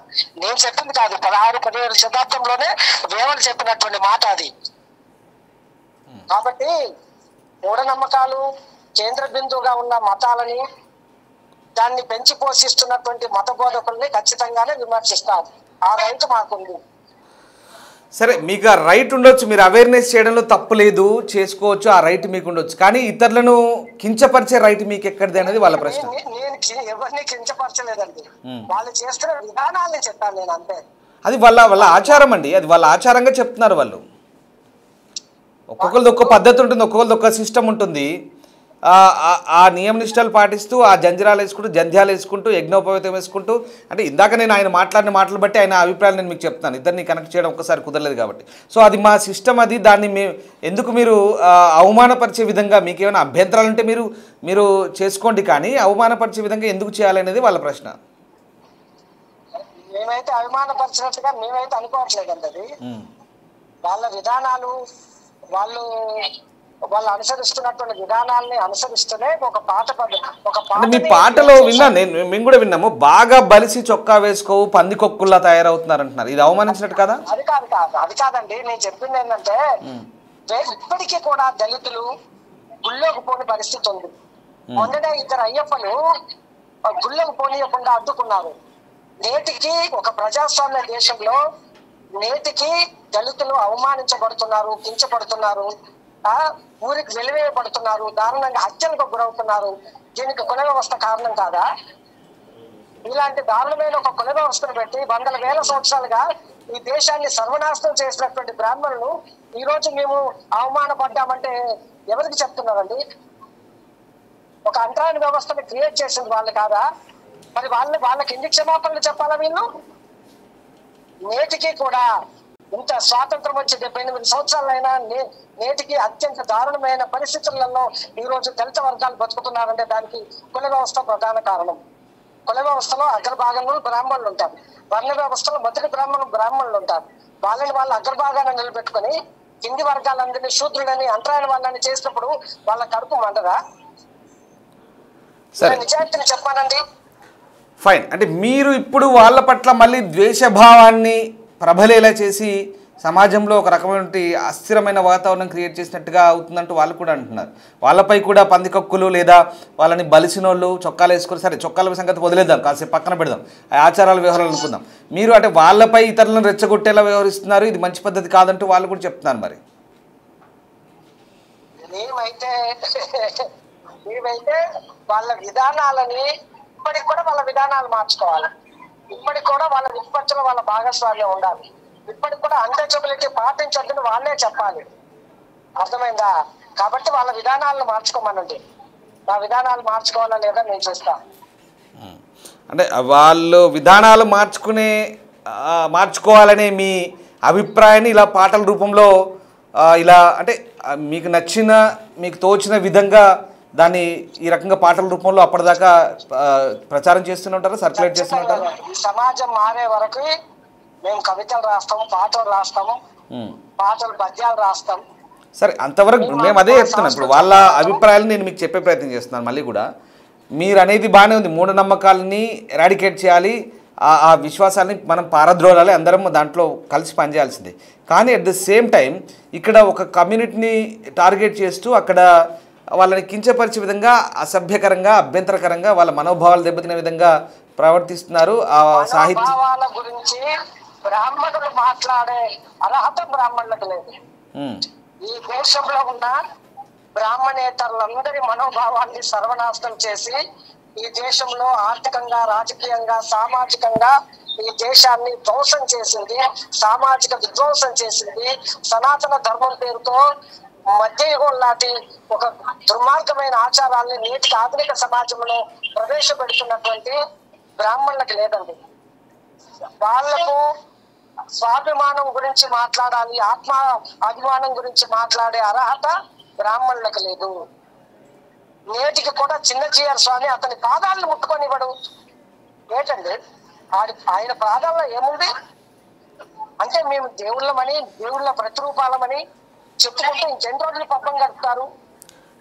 నేను చెప్పింది కాదు, 16-17 శతాబ్దంలోనే వేమన చెప్పినటువంటి మాట అది. కాబట్టి మూఢనమ్మకాలు కేంద్ర బిందువుగా ఉన్న మతాలని, దాన్ని పెంచి పోషిస్తున్నటువంటి మత బోధకుల్ని ఖచ్చితంగానే విమర్శిస్తాం. ఆ రైట్ మాకుంది. సరే, మీకు ఆ రైట్ ఉండొచ్చు, మీరు అవేర్నెస్ చేయడంలో తప్పు లేదు, చేసుకోవచ్చు, ఆ రైట్ మీకు ఉండొచ్చు. కానీ ఇతరులను కించపరిచే రైట్ మీకు ఎక్కడిది అనేది వాళ్ళ ప్రశ్న. నేను ఎవరిని కించపరచలేదండి, వాళ్ళు చేస్తున్న విధానాన్ని చెప్పాను నేను అంతే. అది వాళ్ళ ఆచారం అండి, అది వాళ్ళ ఆచారంగా చెప్తున్నారు వాళ్ళు. ఒక్కొక్కరిది ఒక్క పద్ధతి ఉంటుంది, ఒక్కొక్కరిది ఒక్క సిస్టమ్ ఉంటుంది. ఆ నియమ నిష్టలు పాటిస్తూ ఆ జంధ్యాలు వేసుకుంటూ యజ్ఞోపవేతం వేసుకుంటూ, అంటే ఇందాక నేను ఆయన మాట్లాడిన మాటలు బట్టి ఆయన అభిప్రాయాలు నేను మీకు చెప్తాను, ఇద్దరిని కనెక్ట్ చేయడం ఒక్కసారి కుదరలేదు కాబట్టి. సో అది మా సిస్టమ్, అది దాన్ని ఎందుకు మీరు అవమానపరిచే విధంగా మీకేమైనా అభ్యంతరాలు ఉంటే మీరు చేసుకోండి, కానీ అవమానపరిచే విధంగా ఎందుకు చేయాలనేది వాళ్ళ ప్రశ్న. మేమైతే అభిమానపరిచినట్టుగా మేమైతే అనుకోవట్లేదండి. అది వాళ్ళ విధానాలు, వాళ్ళు అనుసరిస్తున్నటువంటి విధానాన్ని అనుసరిస్తూనే ఒక పాట మీ పాటలో విన్నా, మేము కూడా విన్నాము, బాగా బలిసి చొక్కా వేసుకోవు పందికొక్కుల్లా తయారవుతున్నారు అంటున్నారు. ఇది అవమానించినట్టు కదా? అది కాదండి, నేను చెప్పింది ఏంటంటే ఇప్పటికీ కూడా దళితులు గుళ్ళోకి పోని పరిస్థితి ఉంది. మొన్ననే 2 అయ్యప్పలు గుళ్ళోకి పోనీయకుండా అడ్డుకున్నారు. నేటికి ఒక ప్రజాస్వామ్య దేశంలో నేటికి దళితులు అవమానించబడుతున్నారు, కించబడుతున్నారు, ఊరికి వెలివేయబడుతున్నారు, దారుణంగా హత్యలకు గురవుతున్నారు. దీనికి కుల వ్యవస్థ కారణం కాదా? ఇలాంటి దారుణమైన ఒక కుల వ్యవస్థను పెట్టి 100,000 సంవత్సరాలుగా ఈ దేశాన్ని సర్వనాశనం చేసినటువంటి బ్రాహ్మణులు ఈ రోజు మేము అవమానపడ్డామంటే ఎవరికి చెప్తున్నారండి? ఒక అంతరాని వ్యవస్థను క్రియేట్ చేసింది వాళ్ళు కాదా? మరి వాళ్ళకి ఎన్ని క్షమాపణలు చెప్పాలా? వీళ్ళు నేటికి కూడా ఇంత స్వాతంత్రం వచ్చి 78 సంవత్సరాలైనా నేటికి అత్యంత దారుణమైన పరిస్థితులలో ఈ రోజు దళిత వర్గాలు బతుకుతున్నారంటే దానికి కుల వ్యవస్థ ప్రధాన కారణం. కుల వ్యవస్థలో అగ్రభాగంలో బ్రాహ్మణులు ఉంటారు, వర్ణ వ్యవస్థలో మొదటి బ్రాహ్మణులు ఉంటారు. వాళ్ళ అగ్రభాగాన్ని నిలబెట్టుకుని కింది వర్గాలందరినీ శూద్రులని, అంతరాయన వాళ్ళని చేసినప్పుడు వాళ్ళ కడుపు మండదా? నిజాయితీని చెప్పానండి. ఫైన్, అంటే మీరు ఇప్పుడు వాళ్ళ పట్ల మళ్ళీ ద్వేషభావాన్ని ప్రబలేలా చేసి సమాజంలో ఒక రకమైన అస్థిరమైన వాతావరణం క్రియేట్ చేసినట్టుగా అవుతుందంటూ వాళ్ళు కూడా అంటున్నారు. వాళ్ళపై కూడా పందికొక్కులు లేదా వాళ్ళని బలిసినోళ్ళు చొక్కాలు వేసుకొని, సరే చొక్కాల సంగతి వదిలేద్దాం, కాసేపు పక్కన పెడదాం, ఆ ఆచారాల వ్యవహారాలు అనుకుందాం. మీరు అంటే వాళ్ళపై ఇతరులను రెచ్చగొట్టేలా వ్యవహరిస్తున్నారు, ఇది మంచి పద్ధతి కాదంటూ వాళ్ళు కూడా చెప్తున్నారు. మరి మేమైతే వాళ్ళ విధానాలని ఇప్పటికి కూడా వాళ్ళ విధానాలు మార్చుకోవాలి. ఇప్పటికి కూడా వాళ్ళ నిష్పత్తిలో వాళ్ళ భాగస్వామ్యం ఉండాలి. ఇప్పటికి కూడా అన్టచబిలిటీ పాటించొద్దని వాళ్ళే చెప్పాలి. అర్థమైందా? కాబట్టి వాళ్ళ విధానాలను మార్చుకోమనండి. నా విధానాలు మార్చుకోవాలా లేదా నేను చూస్తాను. అంటే వాళ్ళు విధానాలు మార్చుకోవాలనే మీ అభిప్రాయాన్ని ఇలా పాటల రూపంలో ఇలా అంటే మీకు నచ్చిన, మీకు తోచిన విధంగా దాన్ని ఈ రకంగా పాటల రూపంలో అప్పటిదాకా ప్రచారం చేస్తుంటారా, సర్క్యులేట్ చేస్తుంటారా? ఈ సమాజం మారే వరకు మేము కవితలు రాస్తాము, పాటలు రాస్తాము, పాటలు పద్యాలు రాస్తాం. సరే, అంతవరకు మేము అదే చెప్తున్నాం. ఇప్పుడు వాళ్ళ అభిప్రాయాలు నేను మీకు చెప్పే ప్రయత్నం చేస్తున్నాను. మళ్ళీ కూడా మీరు అనేది బాగానే ఉంది, మూఢనమ్మకాలని ఎరాడికేట్ చేయాలి, ఆ విశ్వాసాన్ని మనం పారద్రోలాలి, అందరం దాంట్లో కలిసి పనిచేయాల్సిందే. కానీ అట్ ద సేమ్ టైం ఇక్కడ ఒక కమ్యూనిటీని టార్గెట్ చేస్తూ అక్కడ వాళ్ళని కించపరిచే విధంగా, అసభ్యకరంగా, అభ్యంతరకరంగా, వాళ్ళ మనోభావాలు దెబ్బతినే విధంగా ప్రవర్తిస్తున్నారు. ఆ సాహిత్యాల గురించి బ్రాహ్మణులు మాట్లాడే అర్హత బ్రాహ్మణులకు లేదు. ఈ దేశంలో ఉన్న బ్రాహ్మణేతరులందరి మనోభావాన్ని సర్వనాశనం చేసి ఈ దేశంలో ఆర్థికంగా, రాజకీయంగా, సామాజికంగా ఈ దేశాన్ని ధ్వంసం చేసింది, సామాజిక విధ్వంసం చేసింది. సనాతన ధర్మం పేరుతో మధ్యయుగం లాంటి ఒక దుర్మార్గమైన ఆచారాల్ని నేటికి ఆధునిక సమాజంలో ప్రవేశపెడుతున్నటువంటి బ్రాహ్మణులకు లేదండి. వాళ్లకు స్వాభిమానం గురించి మాట్లాడాలి, ఆత్మ అభిమానం గురించి మాట్లాడే అర్హత బ్రాహ్మణులకు లేదు. నేటికి కూడా చిన్నజీఆర్ స్వామి అతని పాదాలను ముట్టుకొనివ్వడు. ఏంటండి ఆయన పాదాల్లో ఏముంది అంటే మేము దేవుళ్ళమని, దేవుళ్ళ ప్రతిరూపాలమని చెప్పుకుంటే ఇంకెన్ని రోజులు పబ్బం గడుపుతారు.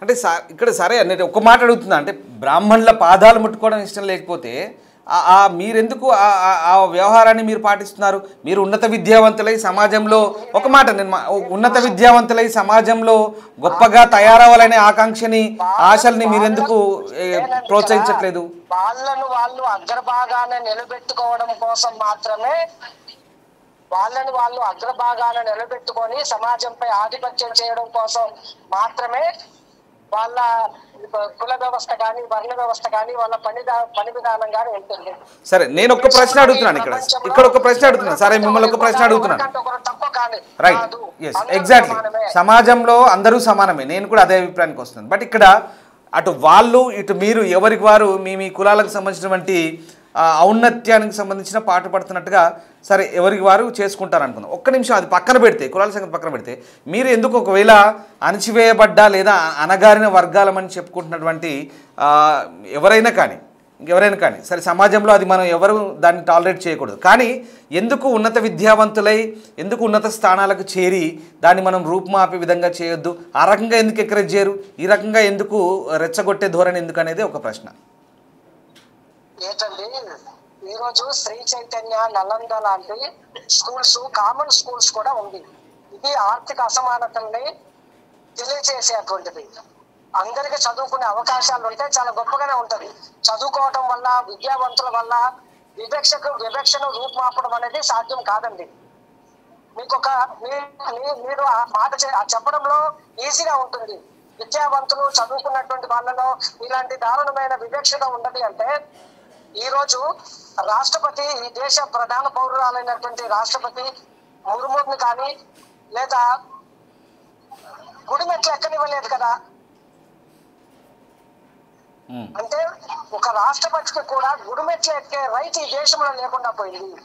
అంటే ఇక్కడ సరే నేను ఒక మాట అడుగుతున్నా, అంటే బ్రాహ్మణుల పాదాలు ముట్టుకోవడం ఇష్టం లేకపోతే మీరెందుకు ఆ వ్యవహారాన్ని మీరు పాటిస్తున్నారు? మీరు ఉన్నత విద్యావంతులై సమాజంలో, ఒక మాట నేను ఉన్నత విద్యావంతులై సమాజంలో గొప్పగా తయారవ్వాలనే ఆకాంక్షని, ఆశల్ని మీరెందుకు ప్రోత్సహించట్లేదు? వాళ్ళు అగ్రభాగాన్ని నిలబెట్టుకోవడం కోసం మాత్రమే, వాళ్ళు అగ్రభాగాన్ని నిలబెట్టుకొని సమాజంపై ఆధిపత్యం చేయడం కోసం మాత్రమే వాళ్ళ కుల వ్యవస్థ కానీ, వర్ణ వ్యవస్థ కానీ, వాళ్ళ పని విధానం కానీ ఉంటుంది. సరే, నేను ఒక ప్రశ్న అడుగుతున్నాను, ఇక్కడ ఒక ప్రశ్న అడుగుతున్నాను. సరే, మిమ్మల్ని ఒక ప్రశ్న అడుగుతున్నాను. Right, yes, exactly. సమాజంలో అందరూ సమానమే, నేను కూడా అదే అభిప్రాయానికి వస్తున్నాను. బట్ ఇక్కడ అటు వాళ్ళు ఇటు మీరు ఎవరికి వారు మీ కులాలకు సంబంధించినటువంటి ఔన్నత్యానికి సంబంధించిన పాట పడుతున్నట్టుగా సరే ఎవరికి వారు చేసుకుంటారు అనుకుందాం. ఒక్క నిమిషం అది పక్కన పెడితే, కులాల సంగతి పక్కన పెడితే, మీరు ఎందుకు ఒకవేళ అణచివేయబడ్డా లేదా అనగారిన వర్గాలమని చెప్పుకుంటున్నటువంటి ఎవరైనా కానీ సరే సమాజంలో అది మనం ఎవరు దాన్ని టాలరేట్ చేయకూడదు. కానీ ఎందుకు ఉన్నత విద్యావంతులై, ఎందుకు ఉన్నత స్థానాలకు చేరి దాన్ని మనం రూపుమాపే విధంగా చేయొద్దు? ఆ రకంగా ఎందుకు ఎంకరేజ్ చేయరు? ఈ రకంగా ఎందుకు రెచ్చగొట్టే ధోరణి ఎందుకు అనేది ఒక ప్రశ్న. ఏంటండి, ఈరోజు శ్రీ చైతన్య, నలంద లాంటి స్కూల్స్, కామన్ స్కూల్స్ కూడా ఉంది. ఇది ఆర్థిక అసమానతల్ని తెలియజేసేటువంటిది. అందరికి చదువుకునే అవకాశాలు ఉంటే చాలా గొప్పగానే ఉంటది. చదువుకోవటం వల్ల, విద్యావంతుల వల్ల వివక్షను రూపుమాపడం అనేది సాధ్యం కాదండి. మీరు ఆ మాట చెప్పడంలో ఈజీగా ఉంటుంది. విద్యావంతులు చదువుకున్నటువంటి వాళ్ళలో ఇలాంటి దారుణమైన వివక్షత ఉండదు అంటే, ఈ రోజు రాష్ట్రపతి, ఈ దేశ ప్రధాన పౌరురాలైనటువంటి రాష్ట్రపతి ముర్ముని కానీ లేదా గుడిమెట్లు ఎక్కనివ్వలేదు కదా. అంటే ఒక రాష్ట్రపతికి కూడా గుడిమెట్లు ఎక్కే రైట్ ఈ దేశంలో లేకుండా పోయింది.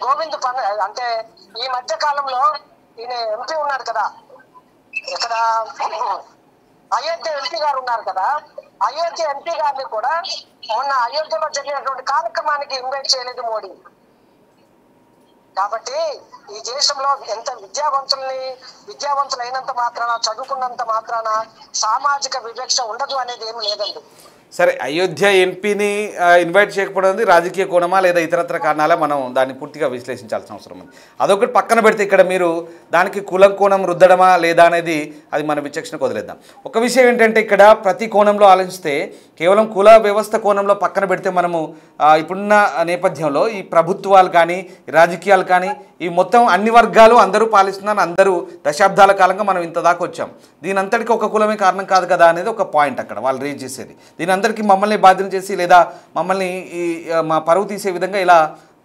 గోవింద్ అంటే ఈ మధ్య కాలంలో ఈయన ఎంపీ ఉన్నాడు కదా, ఇక్కడ అయోధ్య ఎంపీ గారు ఉన్నారు కదా, అయోధ్య ఎంపీ గారిని కూడా మొన్న అయోధ్యలో జరిగినటువంటి కార్యక్రమానికి ఇన్వైట్ చేయలేదు మోడీ. కాబట్టి ఈ దేశంలో ఎంత విద్యావంతులైనంత మాత్రాన, చదువుకున్నంత మాత్రాన సామాజిక వివక్ష ఉండదు అనేది ఏమి లేదండి. సరే, అయోధ్య ఎంపీని ఇన్వైట్ చేయకపోవడం రాజకీయ కోణమా లేదా ఇతరత్ర కారణాలా, మనం దాన్ని పూర్తిగా విశ్లేషించాల్సిన అవసరం ఉంది. అదొకటి పక్కన పెడితే ఇక్కడ మీరు దానికి కులం కోణం రుద్దడమా లేదా అనేది అది మన విచక్షణకు వదిలేద్దాం. ఒక విషయం ఏంటంటే ఇక్కడ ప్రతి కోణంలో ఆలోచిస్తే కేవలం కుల వ్యవస్థ కోణంలో పక్కన పెడితే మనము ఇప్పుడున్న నేపథ్యంలో ఈ ప్రభుత్వాలు కానీ రాజకీయాలు కానీ ఈ మొత్తం అన్ని వర్గాలు అందరూ పాలిస్తున్నారు, అందరూ దశాబ్దాల కాలంగా మనం ఇంత దాకా వచ్చాం. దీని అంతటికి ఒక కులమే కారణం కాదు కదా అనేది ఒక పాయింట్ అక్కడ వాళ్ళు రేజ్ చేసేది. దీని అందరికీ మమ్మల్ని బాధ్యత చేసి లేదా మమ్మల్ని మా పరువు తీసే విధంగా ఇలా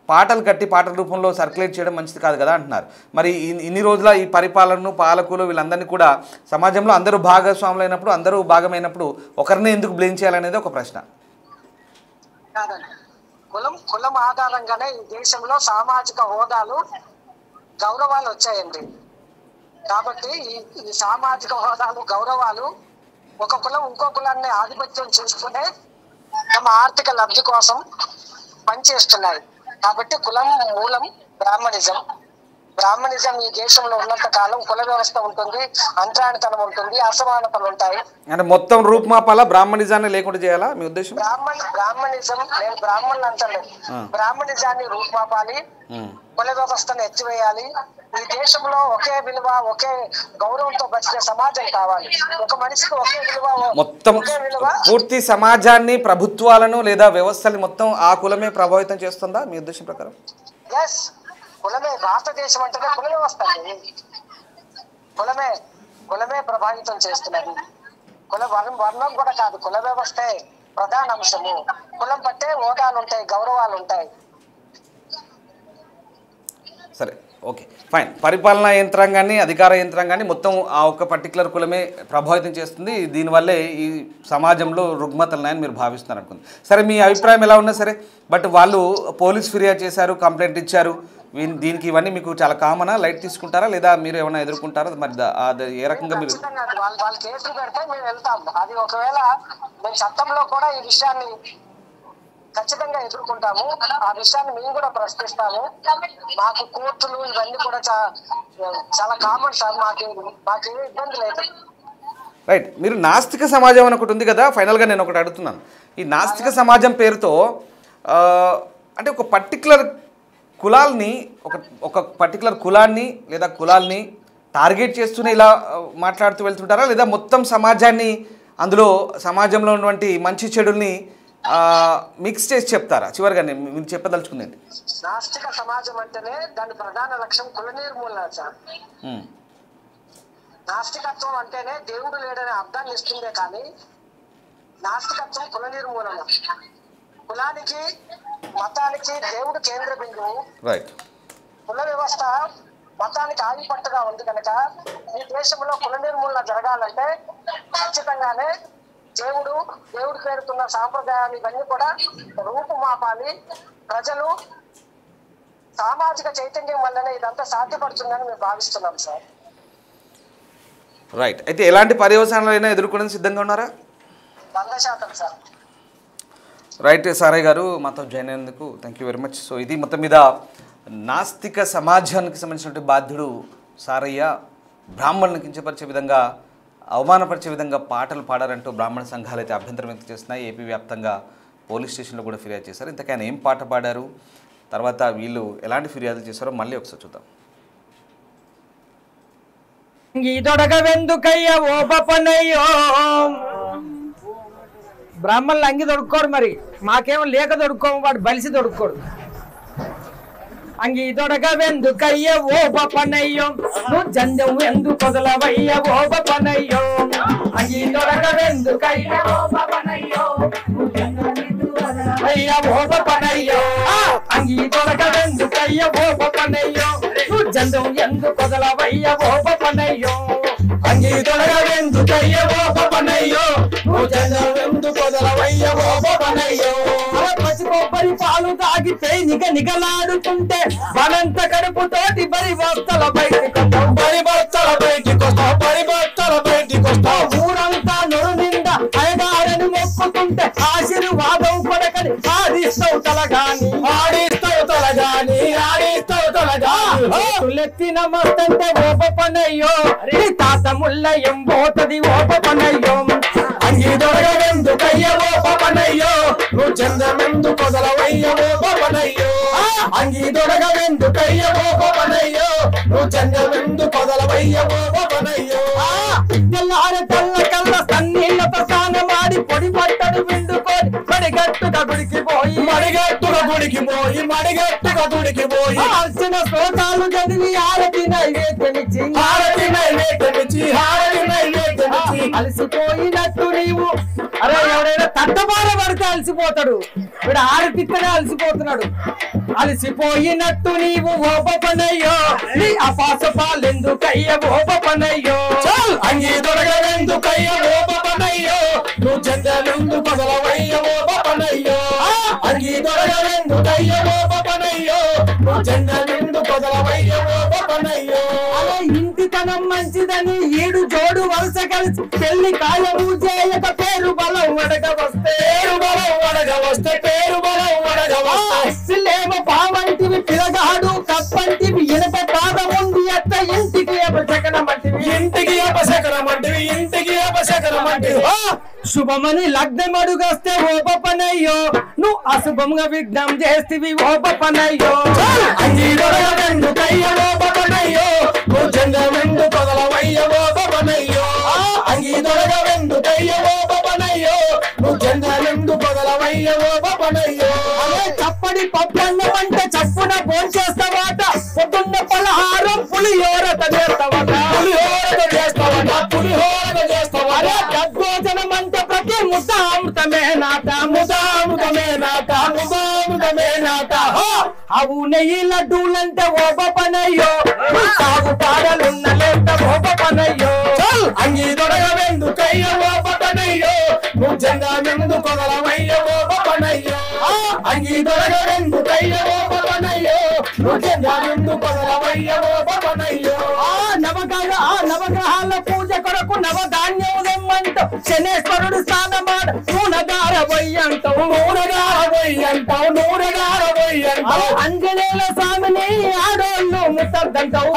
పాటలు కట్టి పాటల రూపంలో సర్క్యులేట్ చేయడం మంచిది కాదు కదా అంటున్నారు. మరి ఇన్ని రోజుల ఈ పరిపాలనను పాలకులు వీళ్ళందరినీ కూడా సమాజంలో అందరూ భాగస్వాములు అయినప్పుడు, అందరూ భాగమైనప్పుడు ఒకరినే ఎందుకు బ్లేమ్ చేయాలనేది ఒక ప్రశ్న. కులం ఆధారంగానే ఈ దేశంలో సామాజిక హోదాలు గౌరవాలు వచ్చాయండి. కాబట్టి ఈ సామాజిక హోదాలు గౌరవాలు ఒక కులం ఇంకో కులాన్ని ఆధిపత్యం చేసుకునే తమ ఆర్థిక లబ్ధి కోసం పనిచేస్తున్నాయి. కాబట్టి కులం మూలం బ్రాహ్మణిజం ఈ దేశంలో ఉన్నంత కాలం కుల వ్యవస్థ ఉంటుంది, అంతరానితనం ఉంటుంది, అసమానతలు ఉంటాయి. అంటే మొత్తం రూపుమాపాల బ్రాహ్మణిజాన్ని లేకుండా చేయాలా మీ ఉద్దేశం? బ్రాహ్మణిజం నేను బ్రాహ్మణులు అంటలేదు, బ్రాహ్మణిజాన్ని రూపుమాపాలి, కుల వ్యవస్థను ఎత్తివేయాలి. ఈ దేశంలో ఒకే విలువ ఒకే గౌరవంతో బతికే సమాజం కావాలి. ఒక మనిషికి ఒకే విలువ, మొత్తం పూర్తి సమాజాన్ని, ప్రభుత్వాలను లేదా వ్యవస్థని మొత్తం ఆ కులమే ప్రభావితం చేస్తుందా మీ ఉద్దేశం ప్రకారం? ఎస్, కులమే. భారతదేశం అంటేనే కుల వ్యవస్థ అండి. కులమే ప్రభావితం చేస్తున్నది. వర్ణం కూడా కాదు, కుల వ్యవస్థే ప్రధాన అంశము. కులం పట్టే హోదాలు ఉంటాయి, గౌరవాలు ఉంటాయి. సరే, ఓకే, ఫైన్. పరిపాలనా యంత్రాంగాన్ని, అధికార యంత్రాంగాన్ని మొత్తం ఆ ఒక్క పర్టికులర్ కులమే ప్రభావితం చేస్తుంది. దీనివల్లే ఈ సమాజంలో రుగ్మతలున్నాయని మీరు భావిస్తున్నారు అనుకుంది. సరే, మీ అభిప్రాయం ఎలా ఉన్నా సరే, బట్ వాళ్ళు పోలీస్ ఫిర్యాదు చేశారు, కంప్లైంట్ ఇచ్చారు. దీనికి ఇవన్నీ మీకు చాలా కామనా? లైట్ తీసుకుంటారా లేదా మీరు ఏమైనా ఎదుర్కొంటారా? మరి అది ఏ రకంగా మీరు వాళ్ళు కేసులు పెడితే మేము వెళ్తాం. అది ఒకవేళ మేము చట్టంలో కూడా ఈ విషయాన్ని ఖచ్చితంగా ఎదుర్కొంటాము. ఆ విషయాన్ని మేము కూడా ప్రశ్నిస్తాము. మాకు కోర్టులు ఇవన్నీ కూడా చాలా కామన్ సార్. మాకేమీ ఇబ్బంది లేదు. రైట్. మీరు నాస్తిక సమాజం అని ఒకటి ఉంది కదా, ఫైనల్గా నేను ఒకటి అడుగుతున్నాను. ఈ నాస్తిక సమాజం పేరుతో అంటే ఒక పర్టికులర్ కులాల్ని ఒక పర్టికులర్ కులాన్ని లేదా కులాల్ని టార్గెట్ చేస్తూనే ఇలా మాట్లాడుతూ వెళ్తుంటారా, లేదా మొత్తం సమాజాన్ని, అందులో సమాజంలో ఉన్నటువంటి మంచి చెడుల్ని మిక్స్ చేసి చెప్తారా? చివరిగా మీరు చెప్పదలుచుకుందండి. నాస్తిక సమాజం అంటేనే దాని ప్రధాన లక్ష్యం కుల నిర్మూలన సార్. నాస్తికత్వం అంటేనే దేవుడు లేడనే అర్థాన్ని ఇస్తుందే కానీ నాస్తికత్వం కుల నిర్మూలన. కులానికి మతానికి దేవుడు కేంద్ర బిందువు. రైట్. కుల వ్యవస్థ మతానికి ఆదిపట్టుగా ఉంది కనుక ఈ దేశంలో కుల నిర్మూలన జరగాలంటే ఖచ్చితంగానే దేవుడు పేరుతున్న సాంప్రదాయాలు ఇవన్నీ కూడా రూపుమాపాలి. ప్రజలు సామాజిక చైతన్యం వల్లనే ఇదంతా సాధ్యపడుతుందని మేము భావిస్తున్నాం సార్. రైట్. అయితే ఎలాంటి పర్యవసానాలైనా ఎదుర్కోవడానికి సిద్ధంగా ఉన్నారా? 100% సార్. రైట్ సారయ్య గారు, మాతో జాయిన్ అయినందుకు thank you very much. So ఇది మొత్తం మీద నాస్తిక సమాజానికి సంబంధించినటువంటి బాధ్యుడు సారయ్య బ్రాహ్మణులను కించపరిచే విధంగా, అవమానపరిచే విధంగా పాటలు పాడారంటూ బ్రాహ్మణ సంఘాలు అయితే అభ్యంతరం వ్యక్తం చేస్తున్నాయి. ఏపీ వ్యాప్తంగా పోలీస్ స్టేషన్లో కూడా ఫిర్యాదు చేశారు. ఇంతకైనా ఏం పాట పాడారు, తర్వాత వీళ్ళు ఎలాంటి ఫిర్యాదులు చేశారో మళ్ళీ ఒకసారి చూద్దాం. బ్రాహ్మణులు అంగి దొడుక్కోడు, మరి మాకేమో లేక దొడుక్కోము, వాడు బలిసి దొడుక్కోడు. అంగి దొడగవెందుకయ్య ఓ పనయ్యో, నువ్వు జందెం ఎందు కొదలవయ్య ఓ పనయ్యో. అంగి దొడగవెందుకయ్య ఓ పనయ్యో, అయ్య ఓ పనయ్యో. అంగి దొడగవెందుకయ్య ఓ పనయ్యో, నువ్వు జందెం ఎందు కొదలవయ్య ఓ పనయ్యో. అంగి దొడగవెందుకయ్య ఓ పనయ్యో, నువ్వు జందెం ఎందు కొదలవయ్య ఓ పనయ్యో. పచ్చి కొబ్బరి పాలు తాగి పేనిక నిగలాడుతుంటే బలంత కడుపుతోటి పరివర్తల బయటికొస్తావు. ఊరంతా నొరు నిండా అయగారని మొక్కుతుంటే ఆశీర్వాదం కొడకని ఆడిస్తావు తలగాని నమస్తంటే ఓప పనయ్యో, తాత ముల్ల ఎంబోతది ఓప పనయ్యో. అంగి దొరగవెందు ఎందుకయ్యవో పవనయ్యో నువ్వు చంద్రమెందు పొదలవయ్యవో పవనయ్యో అంగి దొరగవెందుకయ్యవో పవనయ్యో నువ్వు చంద్రమెందు పొదలవయ్యవో పవనయ్యో తెల్లార తెల్ల కళ్ళ సన్నీళ్ళతో స్నానమాడి పొడి పట్టడు విండుకొని మడిగట్టుగా గుడికి పోయి అర్చన శ్లోకాలు చదివి హారతి నైవేద్యమిచ్చి అలసిపోయినట్టు నీవు అరే ఎవరైనా తట్టబార పడితే అలసిపోతాడు వీడు ఆరతిత్తనే అలసిపోతున్నాడు అలసిపోయినట్టు నీవు ఓపనయ్యో నీ అపాసపాలెందుకయ్య ఓపనయ్యో అంగీ దొరగవెందుకయ్య ఓపనయ్యో నువ్వు చంద్రమెందు పొదలవయ్య ఓపనయ్యో అంగీ దొరగవెందుకయ్య ఓపనయ్యో నువ్వు చంద్రమెందు పొదలవయ్య ఓపనయ్యో అలా ఇంటితనం మంచిదని ఈడు జోడు వలస కలిసి పెళ్లి కాయము చేయక పేరు బలం వడగవస్తే పావంటివి పిలగాడు కప్పంటివి ఇనప పాదముంది అత్త ఇంటికి అపశకనమంటివి శుభమని లగ్నం అడుగొస్తే ఓపనయ్యో నువ్వు అశుభంగా విఘ్నం చేస్తేవి ఓపనయ్యో అంగీ దొరగవెందుకయ్య ఓపనయ్యో నువ్వు చంద్రమెందు పొదలవయ్య ఓపనయ్యో అంగీ దొరగవెందుకయ్య ఓపనయ్యో నువ్వు చంద్రమెందు పొదలవయ్య ఓపనయ్యో అదే చప్పడి పప్పన్నం అంటే చప్పున భోంచేస్తావాట పొద్దున్న పలహారం పులిహోరత చేస్తావట అదే గద్భోజనం అంటే ప్రతి ముద్ద అమృతమే నాట అవు నెయ్యి లడ్డూలంటే ఓపనయ్యో సాగు పాడలున్న లేట ఓపనయ్యో అంగీ దొరగవెందుకయ్య ఓపనయ్యో నువ్వు చంద్రమెందు పొదలవయ్య ఓపనయ్యో అంగీ దొరగవెందుకయ్య ఓపనయ్యో నువ్వు చంద్రమెందు పొదలవయ్య ఓపనయ్యో నవగ్రహాల పూజ కొరకు నవధాన్యం తెమ్మంటావు శనేశ్వరుడు స్నానమాడ నూనెగార వయ్యంటావు అంజనేయుల స్వామిని ఆడోళ్ళు ముట్టద్దంటావు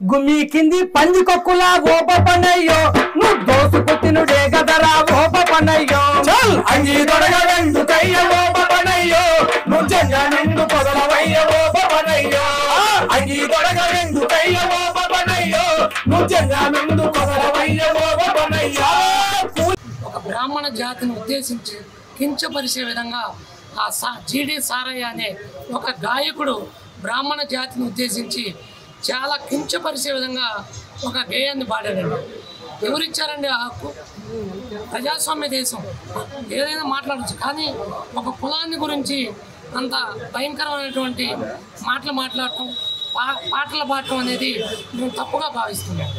గుమ్మి కింది పందికొక్కులా ఓపనయ్యో నువ్వు దోసుకు తినుడే గదరా ఓపనయ్యో అంగీ దొరగవెందుకయ్య ఓపనయ్యో నువ్వు చంద్రమెందు పొదలవయ్య ఓపనయ్యో అంగీ దొరగవెందుకయ్య ఓపనయ్యో నువ్వు చంద్రమెందు పొదలవయ్య ఓపనయ్యో ఒక బ్రాహ్మణ జాతిని ఉద్దేశించి కించపరిచే విధంగా ఆ జీడి సారయ్య అనే ఒక గాయకుడు బ్రాహ్మణ జాతిని ఉద్దేశించి చాలా కించపరిచే విధంగా ఒక గేయాన్ని పాడాడండి. ఎవరిచ్చారండి ఆ హక్కు? ప్రజాస్వామ్య దేశం, ఏదైనా మాట్లాడచ్చు. కానీ ఒక కులాన్ని గురించి అంత భయంకరమైనటువంటి మాటలు మాట్లాడటం, పాటలు పాడటం అనేది మేము తప్పుగా భావిస్తున్నాం.